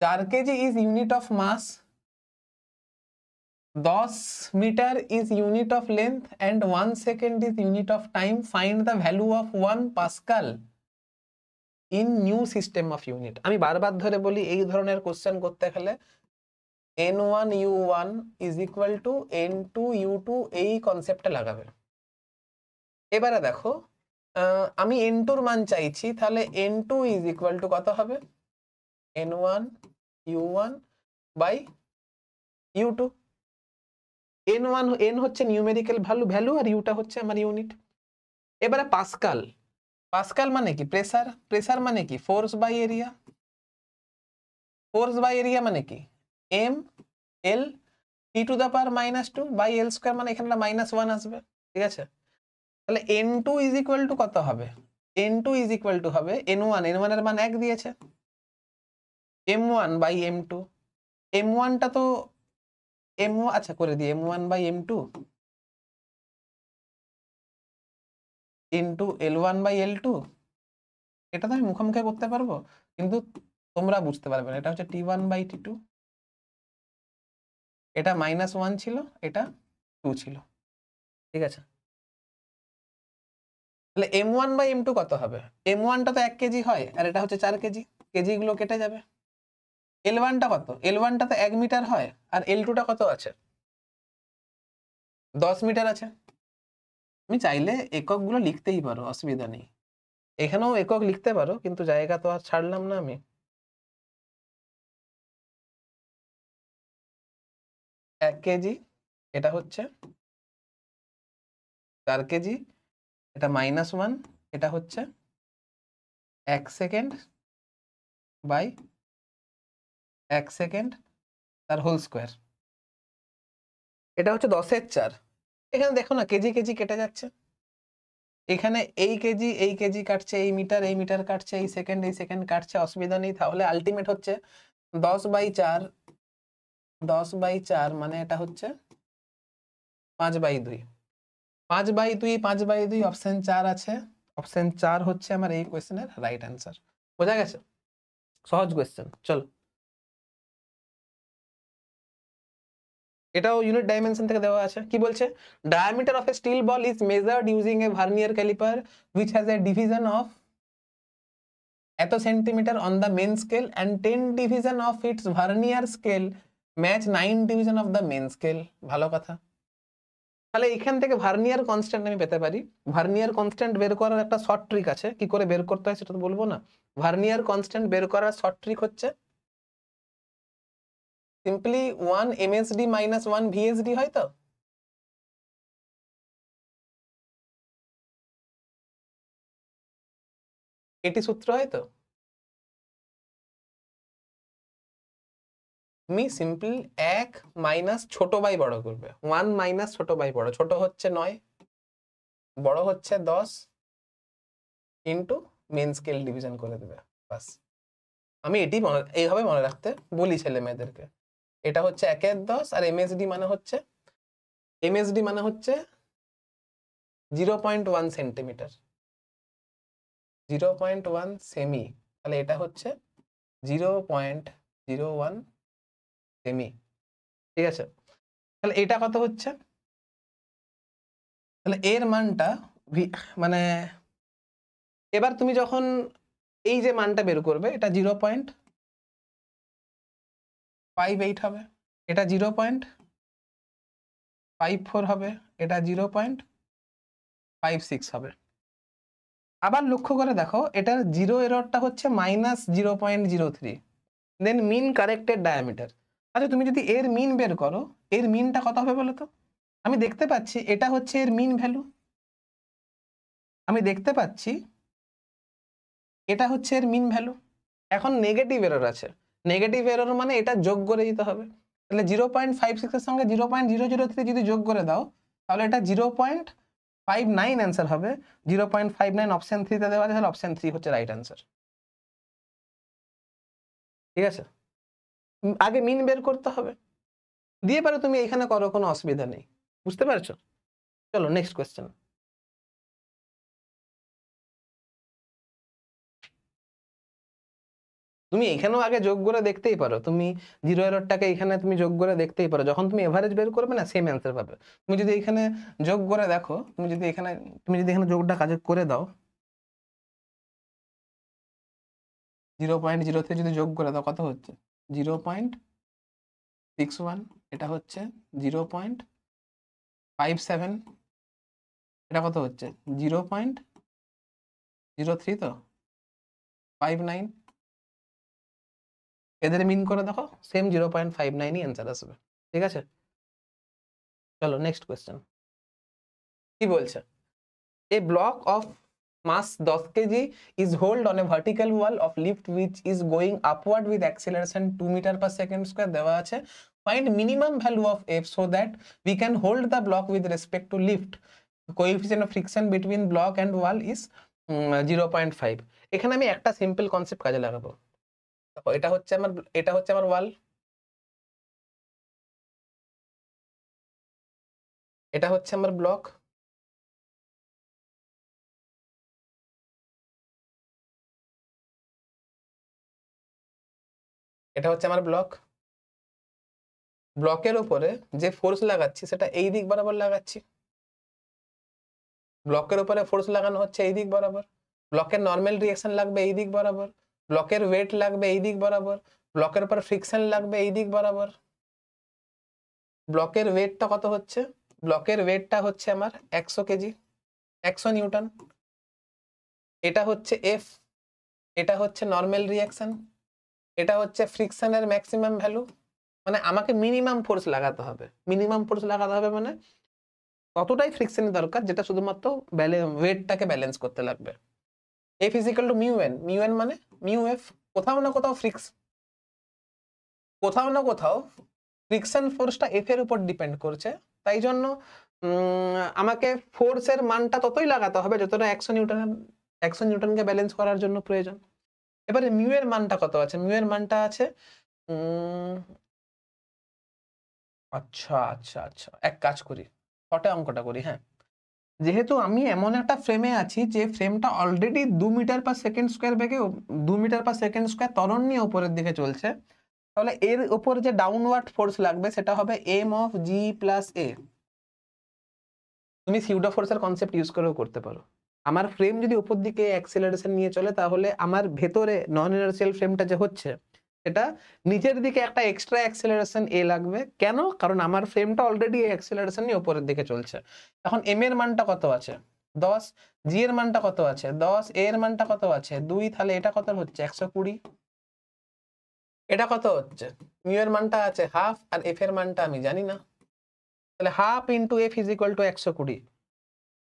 4 kg is unit of mass, 10 meter is unit of length and 1 second is unit of time, find the value of 1 Pascal in new system of unit। আমি বারবার ধরে বলি এই ধরনের question করতে গেলে n1 u1 is equal to n2 u2 এই কনসেপ্টে লাগাবে। এবারে দেখো আমি n2 এর মান চাইছি, তাহলে n2 is equal to কত হবে, n1 u1 by u2, n হচ্ছে নিউমেরিক্যাল ভ্যালু আর ইউটা হচ্ছে আমার ইউনিট। এবারে পাস্কাল, পাস্কাল মানে কি? প্রেসার। প্রেসার মানে কি? Force by area. Force by area মানে কি? M L T to the power -2 by L square, মানে এখানে -1 আসবে। ঠিক আছে, তাহলে n2 ইজ ইকুয়াল টু কত হবে? n2 ইজ ইকুয়াল টু হবে n1, n1 এর মান 1 দিয়েছে, m1 বাই m2। m1 টা তো m1, আচ্ছা করে দিই, m1 by m2 into l1 by l2। এটা তো আমি মুখোমুখি করতে পারবো, কিন্তু তোমরা বুঝতে পারবে না। এটা হচ্ছে t1 বাই t2, এটা -1 ছিল, এটা 2 ছিল। ঠিক আছে, তাহলে m1 বাই m2 কত হবে? m1 টা তো 1 কেজি হয়, আর এটা হচ্ছে 4 কেজি, কেজি গুলো কেটে যাবে। l1 টা কত? l1 টা তো 1 মিটার হয়, আর l2 টা কত আছে? 10 মিটার আছে। তুমি চাইলে একক গুলো লিখতেই পারো, অসুবিধা নেই। এখানেও একক লিখতে পারো, কিন্তু জায়গা তো আর ছাড়লাম না আমি। 1 কেজি, এটা হচ্ছে 4 কেজি, এটা -1, এটা হচ্ছে 1 সেকেন্ড বাই 1 সেকেন্ড তার হোল স্কোয়ার। এটা হচ্ছে 10 এর 4। এখানে দেখো না, কেজি কেজি কেটে যাচ্ছে। এখানে এই কেজি কাটছে, এই মিটার কাটছে, এই সেকেন্ড কাটছে, অসুবিধা নেই। তাহলে আলটিমেট হচ্ছে 10/4, 10/4 মানে এটা হচ্ছে 5/2। 5/2, 5/2, অপশন 4 আছে। অপশন 4 হচ্ছে আমার এই কোয়েশ্চেনের রাইট অ্যান্সার। বোঝা গেছে? সহজ কোয়েশ্চেন। চলো, এটাও ইউনিট ডাইমেনশন থেকে দেওয়া আছে। কি বলছে? Diameter of a steel ball is measured using a vernier calliper which has a division of এত centimetre on the main scale and 10 division of its vernier scale match 9 division of the main scale. ভালো কথা। তাহলে এখান থেকে vernier constant আমি পেতে পারি। Vernier constant বের করার একটা শর্ট ট্রিক আছে। কি করে বের করতে হয় সেটা তো বলবো না। ভার্নিয়ার কনস্ট্যান্ট বের করার শর্ট ট্রিক হচ্ছে সিম্পলি 1 MSD মাইনাস 1 VSD, হয় তো? এটি সূত্র, হয় তো? তুমি সিম্পল 1 মাইনাস ছোট বাই বড় করবে। 1 মাইনাস ছোট বাই বড়, ছোট হচ্ছে 9, বড় হচ্ছে 10, ইন্টু মেন স্কেল ডিভিশন করে দেবে। বাস, আমি এটি এইভাবে মনে রাখতে বলি ছেলে মেয়েদেরকে। এটা হচ্ছে 1 এর 10, আর MSD মানে হচ্ছে 0.1 সেন্টিমিটার, 0.1 সেমি। তাহলে এটা হচ্ছে 0.01 সেমি। ঠিক আছে, তাহলে এটা কত হচ্ছে? তাহলে এর মানটা মানে এবার তুমি যখন এই যে মানটা বের করবে, এটা 0.58 হবে, এটা 0.54 হবে, এটা 0.56 হবে। আবার লক্ষ্য করে দেখো, এটার জিরো এররটা হচ্ছে -0.03। দেন মিন কারেক্টেড ডায়ামিটার। আচ্ছা, তুমি যদি এর মিন বের করো, এর মিনটা কত হবে বলো তো? আমি দেখতে পাচ্ছি এটা হচ্ছে এর মিন ভ্যালু, আমি দেখতে পাচ্ছি এটা হচ্ছে এর মিন ভ্যালু। এখন নেগেটিভ এরর আছে, নেগেটিভ এরর মানে এটা যোগ করে দিতে হবে। তাহলে 0.56 এর সঙ্গে 0.003 যদি যোগ করে দাও, তাহলে এটা 0.59 অ্যান্সার হবে। 0.59 অপশন 3 তে দেওয়া আছে, তাহলে অপশন 3 হচ্ছে রাইট অ্যান্সার। ঠিক আছে, আগে মিন বের করতে হবে, দিয়ে পারো তুমি এখানে করো, কোনো অসুবিধা নেই। বুঝতে পারছো? চলো নেক্সট কোয়েশ্চেন। তুমি এখানেও আগে যোগ করে দেখতেই পারো, তুমি জিরো এররটাকে এখানে তুমি যোগ করে দেখতেই পারো। যখন তুমি এভারেজ বের করবে না, সেম অ্যান্সার পাবে। তুমি যদি এখানে যোগ করে দেখো, তুমি যদি এখানে যোগটা কাজে করে দাও, 0.03 যদি যোগ করে দাও, কত হচ্ছে? 0.61, এটা হচ্ছে 0.57, এটা কত হচ্ছে? 0.03, তো 59। এদের মিন করে দেখো, সেম 0.59ই অ্যান্সার আসবে। ঠিক আছে, চলো নেক্সট কোয়েশ্চেন। কি বলছে? এ block of mass 10 kg is held on a vertical wall of lift which is going upward with acceleration 2 meter per second square দেওয়া আছে, find minimum value of f so that we can hold the block with respect to lift, coefficient of friction between block and wall is 0.5। এখানে আমি একটা simple concept কাজে লাগাবো। দেখো এটা হচ্ছে আমার ওয়াল, এটা হচ্ছে আমার ব্লক, এটা হচ্ছে আমার ব্লক। ব্লকের উপরে যে ফোর্স লাগাচ্ছি সেটা এই দিক বরাবর লাগাচ্ছি, ব্লকের উপরে ফোর্স লাগানো হচ্ছে এই দিক বরাবর, ব্লকের নর্মাল রিঅ্যাকশন লাগবে এই দিক বরাবর, ব্লকের ওয়েট লাগবে এই দিক বরাবর, ব্লকের উপর ফ্রিকশন লাগবে এই দিক বরাবর। ব্লকের ওয়েটটা কত হচ্ছে? ব্লকের ওয়েটটা হচ্ছে আমার 100 কেজি, 100 নিউটন। এটা হচ্ছে এফ, এটা হচ্ছে নর্মাল রিঅ্যাকশন, এটা হচ্ছে ফ্রিকশনের ম্যাক্সিমাম ভ্যালু। মানে আমাকে মিনিমাম ফোর্স লাগাতে হবে, মিনিমাম ফোর্স লাগাতে হবে মানে ততটাই ফ্রিকশনের দরকার যেটা শুধুমাত্র ওয়েটটাকে ব্যালেন্স করতে লাগবে। F is equal to mu N, mu N মানে মিউ এফ। কোথাও না কোথাও ফ্রিকশন ফোর্সটা এফ এর উপর ডিপেন্ড করছে, তাই জন্য আমাকে ফোর্সের মানটা ততই লাগাতে হবে যতটা 100 নিউটনকে ব্যালেন্স করার জন্য প্রয়োজন। এবারে মিউ এর মানটা কত আছে? মিউ এর মানটা আছে আচ্ছা আচ্ছা আচ্ছা, এক কাজ করি, ছটা অঙ্কটা করি। হ্যাঁ, যেহেতু আমি এমন একটা ফ্রেমে আছি যে ফ্রেমটা already 2 metre per second square বেগে 2 মিটার পার সেকেন্ড স্কোয়ার ত্বরণ নিয়ে উপরের দিকে চলছে, তাহলে এর উপর যে ডাউনওয়ার্ড ফোর্স লাগবে সেটা হবে এম অফ জি প্লাস এ। তুমি সিউডো ফোর্সের কনসেপ্ট ইউজ করেও করতে পারো। আমার ফ্রেম যদি উপর দিকে অ্যাক্সেলারেশন নিয়ে চলে তাহলে আমার ভেতরে নন ইনার্সিয়াল ফ্রেমটা যে হচ্ছে এটা নিচের দিকে একটা এক্সট্রা অ্যাক্সেলারেশন এ লাগবে। কেন? কারণ আমার ফ্রেমটা অলরেডি অ্যাক্সেলারেশন নিয়ে উপরের দিকে চলছে। এখন এম এর মানটা কত আছে? 10, জি এর মানটা কত আছে? 10, এ এর মানটা কত আছে? 2, তাহলে এটা কত হচ্ছে? 120। এটা কত হচ্ছে? মিউ এর মানটা আছে হাফ আর এফ এর মানটা আমি জানি না, তাহলে half into F is equal two 120।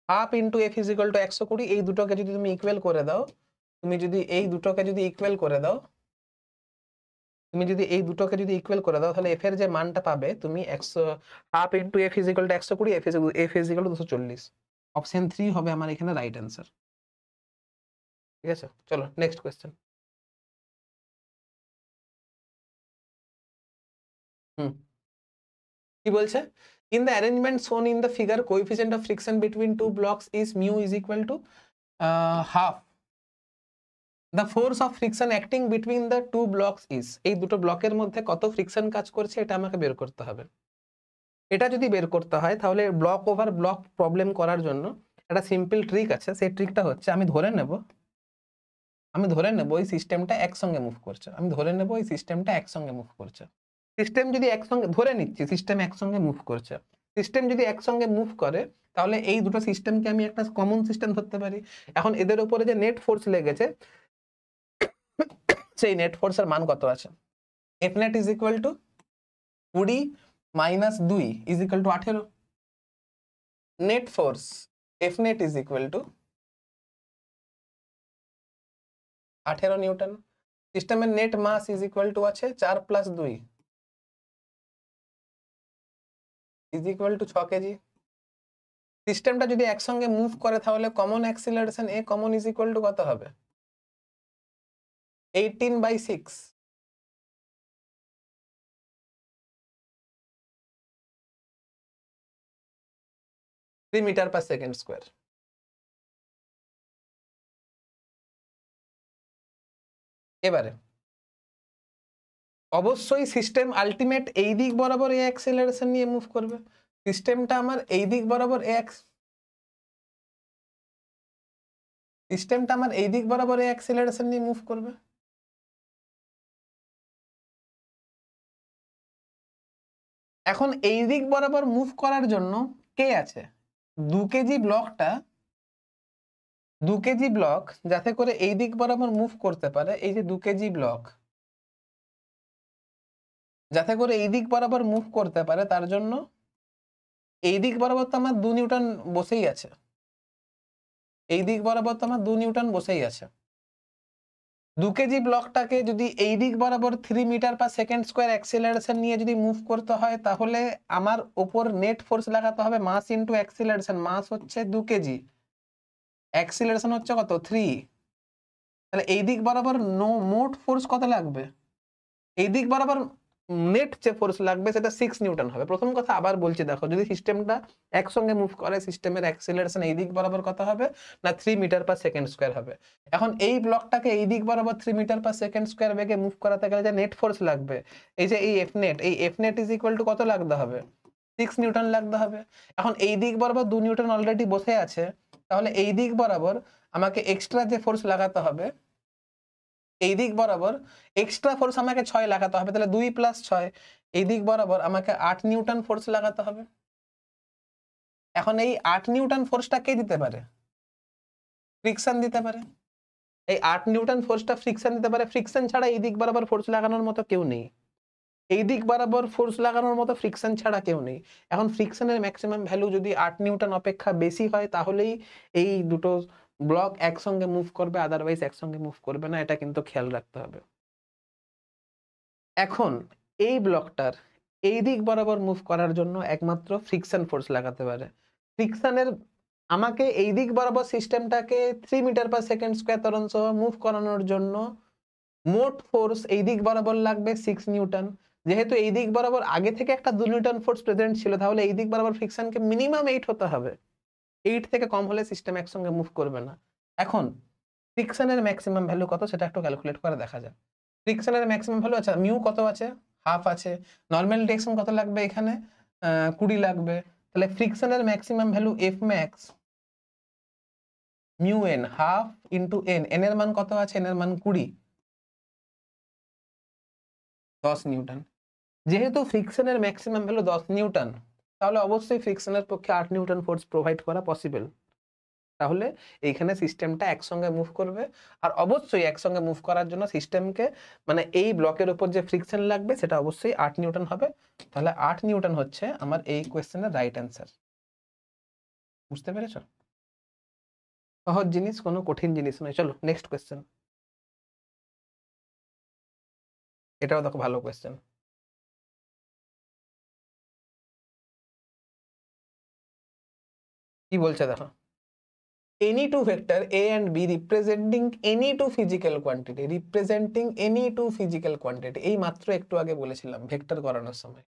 Half into F is equal two 120। এই দুটোকে যদি তুমি ইকুয়াল করে দাও, তুমি যদি এই দুটোকে যদি ইকুয়াল করে দাও তাহলে এফ এর যে মানটা পাবে তুমি 100, half into F is equal two 120, F is equal two 240। Option 3 হবে আমার এখানে রাইট অ্যান্সার। ঠিক আছে, চলো নেক্সট কোয়েশ্চেন। কি বলছে? In the arrangement shown in the figure coefficient of friction between two blocks is mu is equal to half. The force of friction acting between the two blocks is, এই দুটো ব্লকের মধ্যে কত friction কাজ করছে এটা আমাকে বের করতে হবে। এটা যদি বের করতে হয় তাহলে ব্লক ওভার ব্লক প্রবলেম করার জন্য একটা সিম্পল ট্রিক আছে। সেই ট্রিকটা হচ্ছে আমি ধরে নেব এই সিস্টেমটা একসঙ্গে মুভ করছে। সিস্টেম যদি একসঙ্গে ধরে নিচ্ছি সিস্টেম একসঙ্গে মুভ করছে, সিস্টেম যদি একসঙ্গে মুভ করে তাহলে এই দুটো সিস্টেমকে আমি একটা কমন সিস্টেম ধরতে পারি। এখন এদের উপরে যে নেট ফোর্স লেগেছে সেই নেট ফোর্সের মান কত আছে? F net is equal to 20 minus 2 is equal to 18। Net force F net is equal to 18 newton. সিস্টেমের net mass is equal to আছে 4 plus 2 is equal to 6 KG. সিস্টেমটা যদি একসঙ্গে মুভ করে তাহলে common acceleration A common is equal to কত হবে? 18/6। 3 metre per second square. এবারে অবশ্যই সিস্টেম আলটিমেট এই দিক বরাবর এ অ্যাক্সেলারেশন নিয়ে মুভ করবে। সিস্টেমটা আমার এই দিক বরাবর এ অ্যাক্সেলারেশন নিয়ে মুভ করবে। এখন এই দিক বরাবর মুভ করার জন্য কে আছে? 2 কেজি ব্লক যাতে করে এই দিক বরাবর মুভ করতে পারে, এই যে 2 কেজি ব্লক যাতে করে এই দিক বরাবর মুভ করতে পারে তার জন্য এই দিক বরাবর তো আমার 2 নিউটন বসেই আছে। এই দিক বরাবর তো আমার 2 নিউটন বসেই আছে। 2 কেজি ব্লকটাকে যদি এই দিক বরাবর 3 metre per second square acceleration নিয়ে যদি মুভ করতে হয়, তাহলে আমার ওপর নেট ফোর্স লাগাতে হবে মাস ইন্টু অ্যাক্সিলারেশন। মাস হচ্ছে 2 কেজি, অ্যাক্সিলারেশন হচ্ছে কত 3। তাহলে এই দিক বরাবর মোট ফোর্স কত লাগবে? এই দিক বরাবর নেট যে ফোর্স লাগবে সেটা 6 নিউটন হবে। প্রথম কথা আবার বলছি, দেখো যদি সিস্টেমটা একসঙ্গে মুভ করে, সিস্টেমের অ্যাক্সিলারেশন এই দিক বরাবর কত হবে না 3 মিটার পার সেকেন্ড স্কোয়ার হবে। এখন এই ব্লকটাকে এই দিক বরাবর 3 মিটার পার সেকেন্ড স্কোয়ার বেগে মুভ করাতে গেলে যে নেট ফোর্স লাগবে, এই যে এই F net is equal to কত লাগতে হবে? 6 নিউটন লাগতে হবে। এখন এই দিক বরাবর 2 নিউটন অলরেডি বসে আছে, তাহলে এই দিক বরাবর আমাকে এক্সট্রা যে ফোর্স লাগাতে হবে, এই দিক বরাবর এক্সট্রা ফোর্স আমাকে 6 লাগাতে হবে। তাহলে 2 + 6, এই দিক বরাবর আমাকে 8 নিউটন ফোর্স লাগাতে হবে। এখন এই 8 নিউটন ফোর্সটা কে দিতে পারে? ফ্রিকশন দিতে পারে। এই 8 নিউটন ফোর্সটা ফ্রিকশন দিতে পারে। ফ্রিকশন ছাড়া এই দিক বরাবর ফোর্স লাগানোর মতো কেউ নেই। এই দিক বরাবর ফোর্স লাগানোর মতো ফ্রিকশন ছাড়া কেউ নেই। এখন ফ্রিকশনের ম্যাক্সিমাম ভ্যালু যদি 8 নিউটন অপেক্ষা বেশি হয়, তাহলেই এই দুটো ব্লক একসঙ্গে মুভ করবে, আদারওয়াইজ একসঙ্গে মুভ করবে না। এটা কিন্তু খেয়াল রাখতে হবে। এখন এই ব্লকটার এই দিক বরাবর মুভ করার জন্য একমাত্র ফ্রিকশন ফোর্স লাগাতে পারে। ফ্রিকশনের আমাকে এই দিক বরাবর সিস্টেমটাকে 3 মিটার পার সেকেন্ড স্কোয়ার ত্বরণ সহ মুভ করানোর জন্য মোট ফোর্স এই দিক বরাবর লাগবে 6 নিউটন। যেহেতু এই দিক বরাবর আগে থেকে একটা 2 নিউটন ফোর্স প্রেজেন্ট ছিল, তাহলে এই দিক বরাবর ফ্রিকশনকে মিনিমাম 8 হতে হবে। 8 থেকে কম হলে সিস্টেম একসঙ্গে মুভ করবে না। এখন ফ্রিকশনের ম্যাক্সিমাম ভ্যালু কত সেটা একটু ক্যালকুলেট করে দেখা যাক। ফ্রিকশনের ম্যাক্সিমাম ভ্যালু আছে, মিউ কত আছে? হাফ আছে। নরমাল ডিরেকশন কত লাগবে এখানে? 20 লাগবে। তাহলে ফ্রিকশনের maximum value F max mu N half into N. N এর মান কত আছে? এন এর মান 20, 10 নিউটন। যেহেতু ফ্রিকশনের ম্যাক্সিমাম ভ্যালু 10 নিউটন, তাহলে অবশ্যই ফ্রিকশনের পক্ষে 8 নিউটন ফোর্স প্রোভাইড করা পসিবল। তাহলে এইখানে সিস্টেমটা একসঙ্গে মুভ করবে। আর অবশ্যই একসঙ্গে মুভ করার জন্য সিস্টেমকে মানে এই ব্লকের উপর যে ফ্রিকশন লাগবে সেটা অবশ্যই 8 নিউটন হবে। তাহলে 8 নিউটন হচ্ছে আমার এই কোয়েশ্চেনের রাইট অ্যান্সার। বুঝতে পেরেছ? সহজ জিনিস, কোনো কঠিন জিনিস নয়। চলো নেক্সট কোয়েশ্চেন। এটাও দেখো ভালো কোয়েশ্চেন। কি বলছে দেখো, any two vector a and b representing any two physical quantity, এই মাত্র একটু আগে বলেছিলাম ভেক্টর করানোর সময়,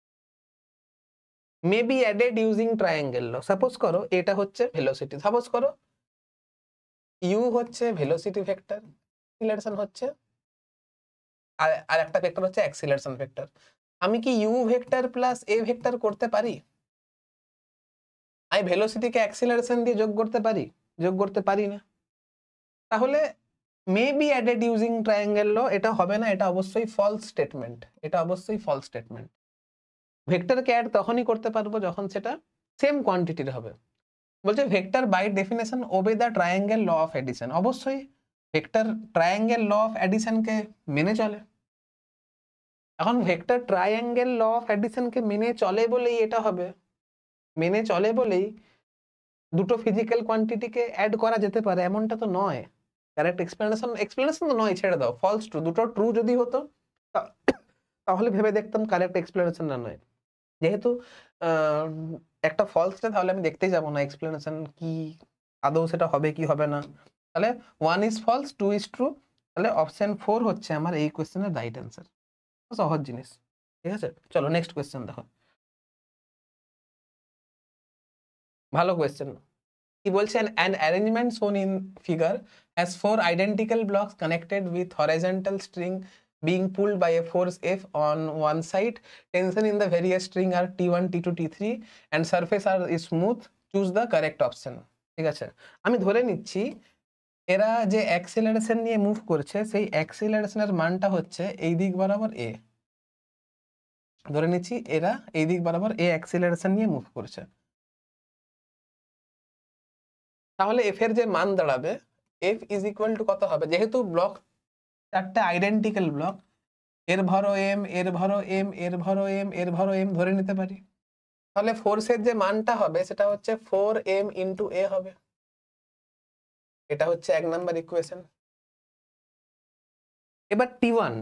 may be added using triangle law। Suppose করো এটা হচ্ছে ভেলোসিটি, সাপোজ করো u হচ্ছে ভেলোসিটি ভেক্টর, অ্যাক্সিলারেশন হচ্ছে আর একটা ভেক্টর হচ্ছে অ্যাক্সিলারেশন ভেক্টর। আমি কি u vector plus a vector করতে পারি? আমি ভেলোসিটিকে অ্যাক্সিলারেশন দিয়ে যোগ করতে পারি? যোগ করতে পারি না। তাহলে may be added using triangle law, এটা হবে না। এটা অবশ্যই ফলস স্টেটমেন্ট। এটা অবশ্যই ফলস স্টেটমেন্ট। ভেক্টরকে অ্যাড তখনই করতে পারবো যখন সেটা সেম কোয়ান্টিটির হবে। বলছে vector by definition obey the triangle law of addition. অবশ্যই ভেক্টর ট্রায়াঙ্গেল ল অফ এডিশনকে মেনে চলে। এখন ভেক্টর ট্রায়াঙ্গেল ল অফ এডিশনকে মেনে চলে বলেই এটা হবে, মেনে চলে বলেই দুটো ফিজিক্যাল কোয়ান্টিটিকে অ্যাড করা যেতে পারে এমনটা তো নয়। কারেক্ট এক্সপ্লেনেশন তো নয়, ছেড়ে দাও। ফলস ট্রু, দুটো ট্রু যদি হতো তাহলে ভেবে দেখতাম কারেক্ট এক্সপ্লেনেশন না নয়। যেহেতু একটা ফলস, তাহলে আমি দেখতেই যাবো না এক্সপ্লেনেশন কি আদৌ সেটা হবে কি হবে না। তাহলে 1 ইজ ফলস, 2 ইজ ট্রু। তাহলে অপশন 4 হচ্ছে আমার এই কোয়েশ্চেনের রাইট অ্যান্সার। সহজ জিনিস, ঠিক আছে। চলো নেক্সট কোয়েশ্চেন দেখো, ভালো কোয়েশ্চেন। কি বলছেন, an arrangement shown in figure has 4 identical blocks connected with horizontal string being pulled by a force F on one side. Tension in the various string are T1, T2, T3 and surface are smooth. Choose the correct option। ঠিক আছে, আমি ধরে নিচ্ছি এরা যে acceleration নিয়ে move করছে সেই অ্যাক্সিলারেশনের মানটা হচ্ছে এই দিক বরাবর a। ধরে নিচ্ছি এরা এই দিক বরাবর a অ্যাক্সিলারেশন নিয়ে মুভ করছে। তাহলে f এর যে মান দাঁড়াবে, f ইজ ইকুয়াল টু কত হবে? যেহেতু ব্লক চারটে আইডেন্টিক্যাল ব্লক, এর ভরও m, এর ভরও m, এর ভরও m, এর ভরও m ধরে নিতে পারি। তাহলে ফোর্সের যে মানটা হবে সেটা হচ্ছে 4m ইন্টু a হবে। এটা হচ্ছে 1 নাম্বার ইকুয়েশন। এবার T1,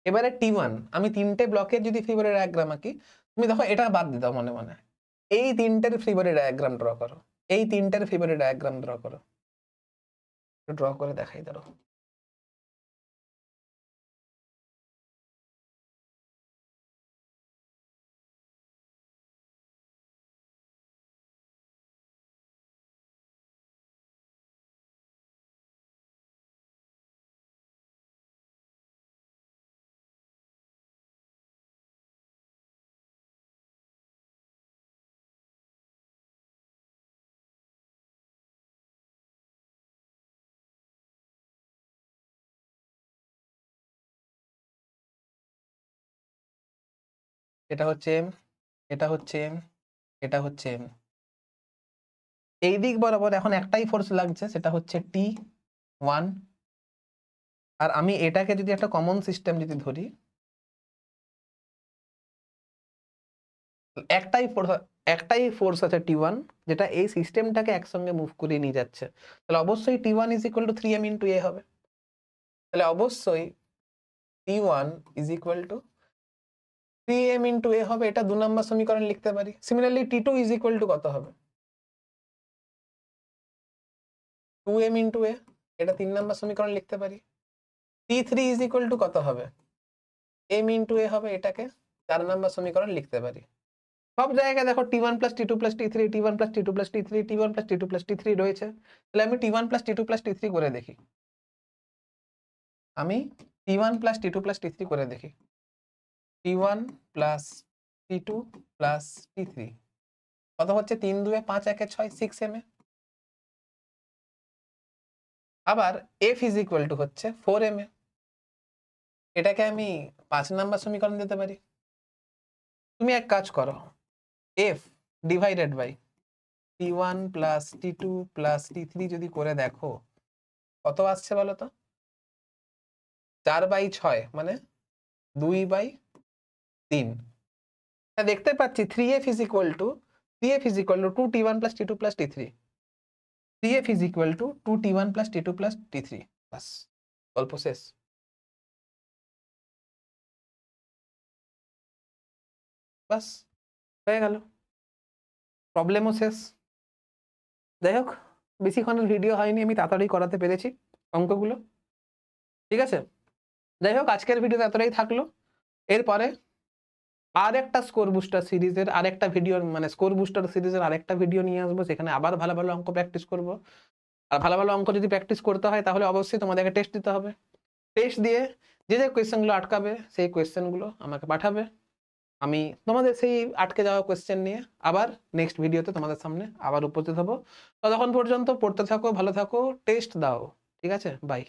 এবারে T1 আমি তিনটে ব্লকের যদি ফ্রি বডি ডায়াগ্রাম আঁকি, তুমি দেখো এটা বাদ দিয়ে দাও মনে মনে, এই তিনটের ফ্রি বডি ডায়াগ্রাম ড্র করো, এই তিনটের ফ্রি বডি ডায়াগ্রাম ড্র করো, ড্র করে দেখাই দাও। এটা হচ্ছে M, এটা হচ্ছে M, এটা হচ্ছে M। এই দিক বরাবর এখন একটাই ফোর্স লাগছে, সেটা হচ্ছে T1। আর আমি এটাকে যদি একটা কমন সিস্টেম যদি ধরি, একটাই ফোর্স আছে T1, যেটা এই সিস্টেমটাকে একসঙ্গে মুভ করে নিয়ে যাচ্ছে। তাহলে অবশ্যই T1 is equal two 3m into a হবে। তাহলে অবশ্যই T1 is equal two 3m into a হবে। এটা 2 নম্বর সমীকরণ লিখতে পারি। Similarly T2 is equal to কত হবে? 2m ইন্টু a, এটা 3 নম্বর সমীকরণ লিখতে পারি। T3 ইজ ইকুয়াল টু কত হবে? m ইন্টু a হবে, এটাকে 4 নম্বর সমীকরণ লিখতে পারি। সব জায়গায় দেখো T1 plus T2 plus T3, T1 plus T2 plus T3, T1 plus T2 plus T3 রয়েছে। তাহলে আমি T1 plus T2 plus T3 করে দেখি, আমি T1 plus T2 plus T3 করে দেখি। T1 plus T2 plus T3 কত হচ্ছে? 3 2 5 1 6 6m। আবার F ইজ ইকুয়াল টু হচ্ছে 4m। এটাকে আমি 5 নাম্বার সমীকরণ দিতে পারি। তুমি এক কাজ করো, F divided by T1 plus T2 plus T3 যদি করে দেখো কত আসছে বলো তো? 4/6 মানে 2/3। দেখতে পাচ্ছি 3F is equal two 2T1 plus T2 plus T3। 3F is equal two 2T1 plus T2 plus T3। বাস, গল্প শেষ। বাস, হয়ে গেল, প্রবলেমও শেষ। যাই হোক, বেশিক্ষণের ভিডিও হয়নি, আমি তাড়াতাড়ি করাতে পেরেছি অঙ্কগুলো। ঠিক আছে, যাই হোক আজকের ভিডিওতে এতটাই থাকলো। এরপরে আর একটা স্কোর বুস্টার সিরিজের আরেকটা ভিডিও, মানে স্কোর বুস্টার সিরিজের আরেকটা ভিডিও নিয়ে আসবো, সেখানে আবার ভালো ভালো অঙ্ক প্র্যাকটিস করব। আর ভালো ভালো অঙ্ক যদি প্র্যাকটিস করতে হয় তাহলে অবশ্যই তোমাদেরকে টেস্ট দিতে হবে। টেস্ট দিয়ে যে যে কোয়েশ্চেনগুলো আটকাবে সেই কোয়েশ্চেনগুলো আমাকে পাঠাবে। আমি তোমাদের সেই আটকে যাওয়া কোয়েশ্চেন নিয়ে আবার নেক্সট ভিডিওতে তোমাদের সামনে আবার উপস্থিত হব। ততক্ষণ পর্যন্ত পড়তে থাকো, ভালো থাকো, টেস্ট দাও। ঠিক আছে, বাই।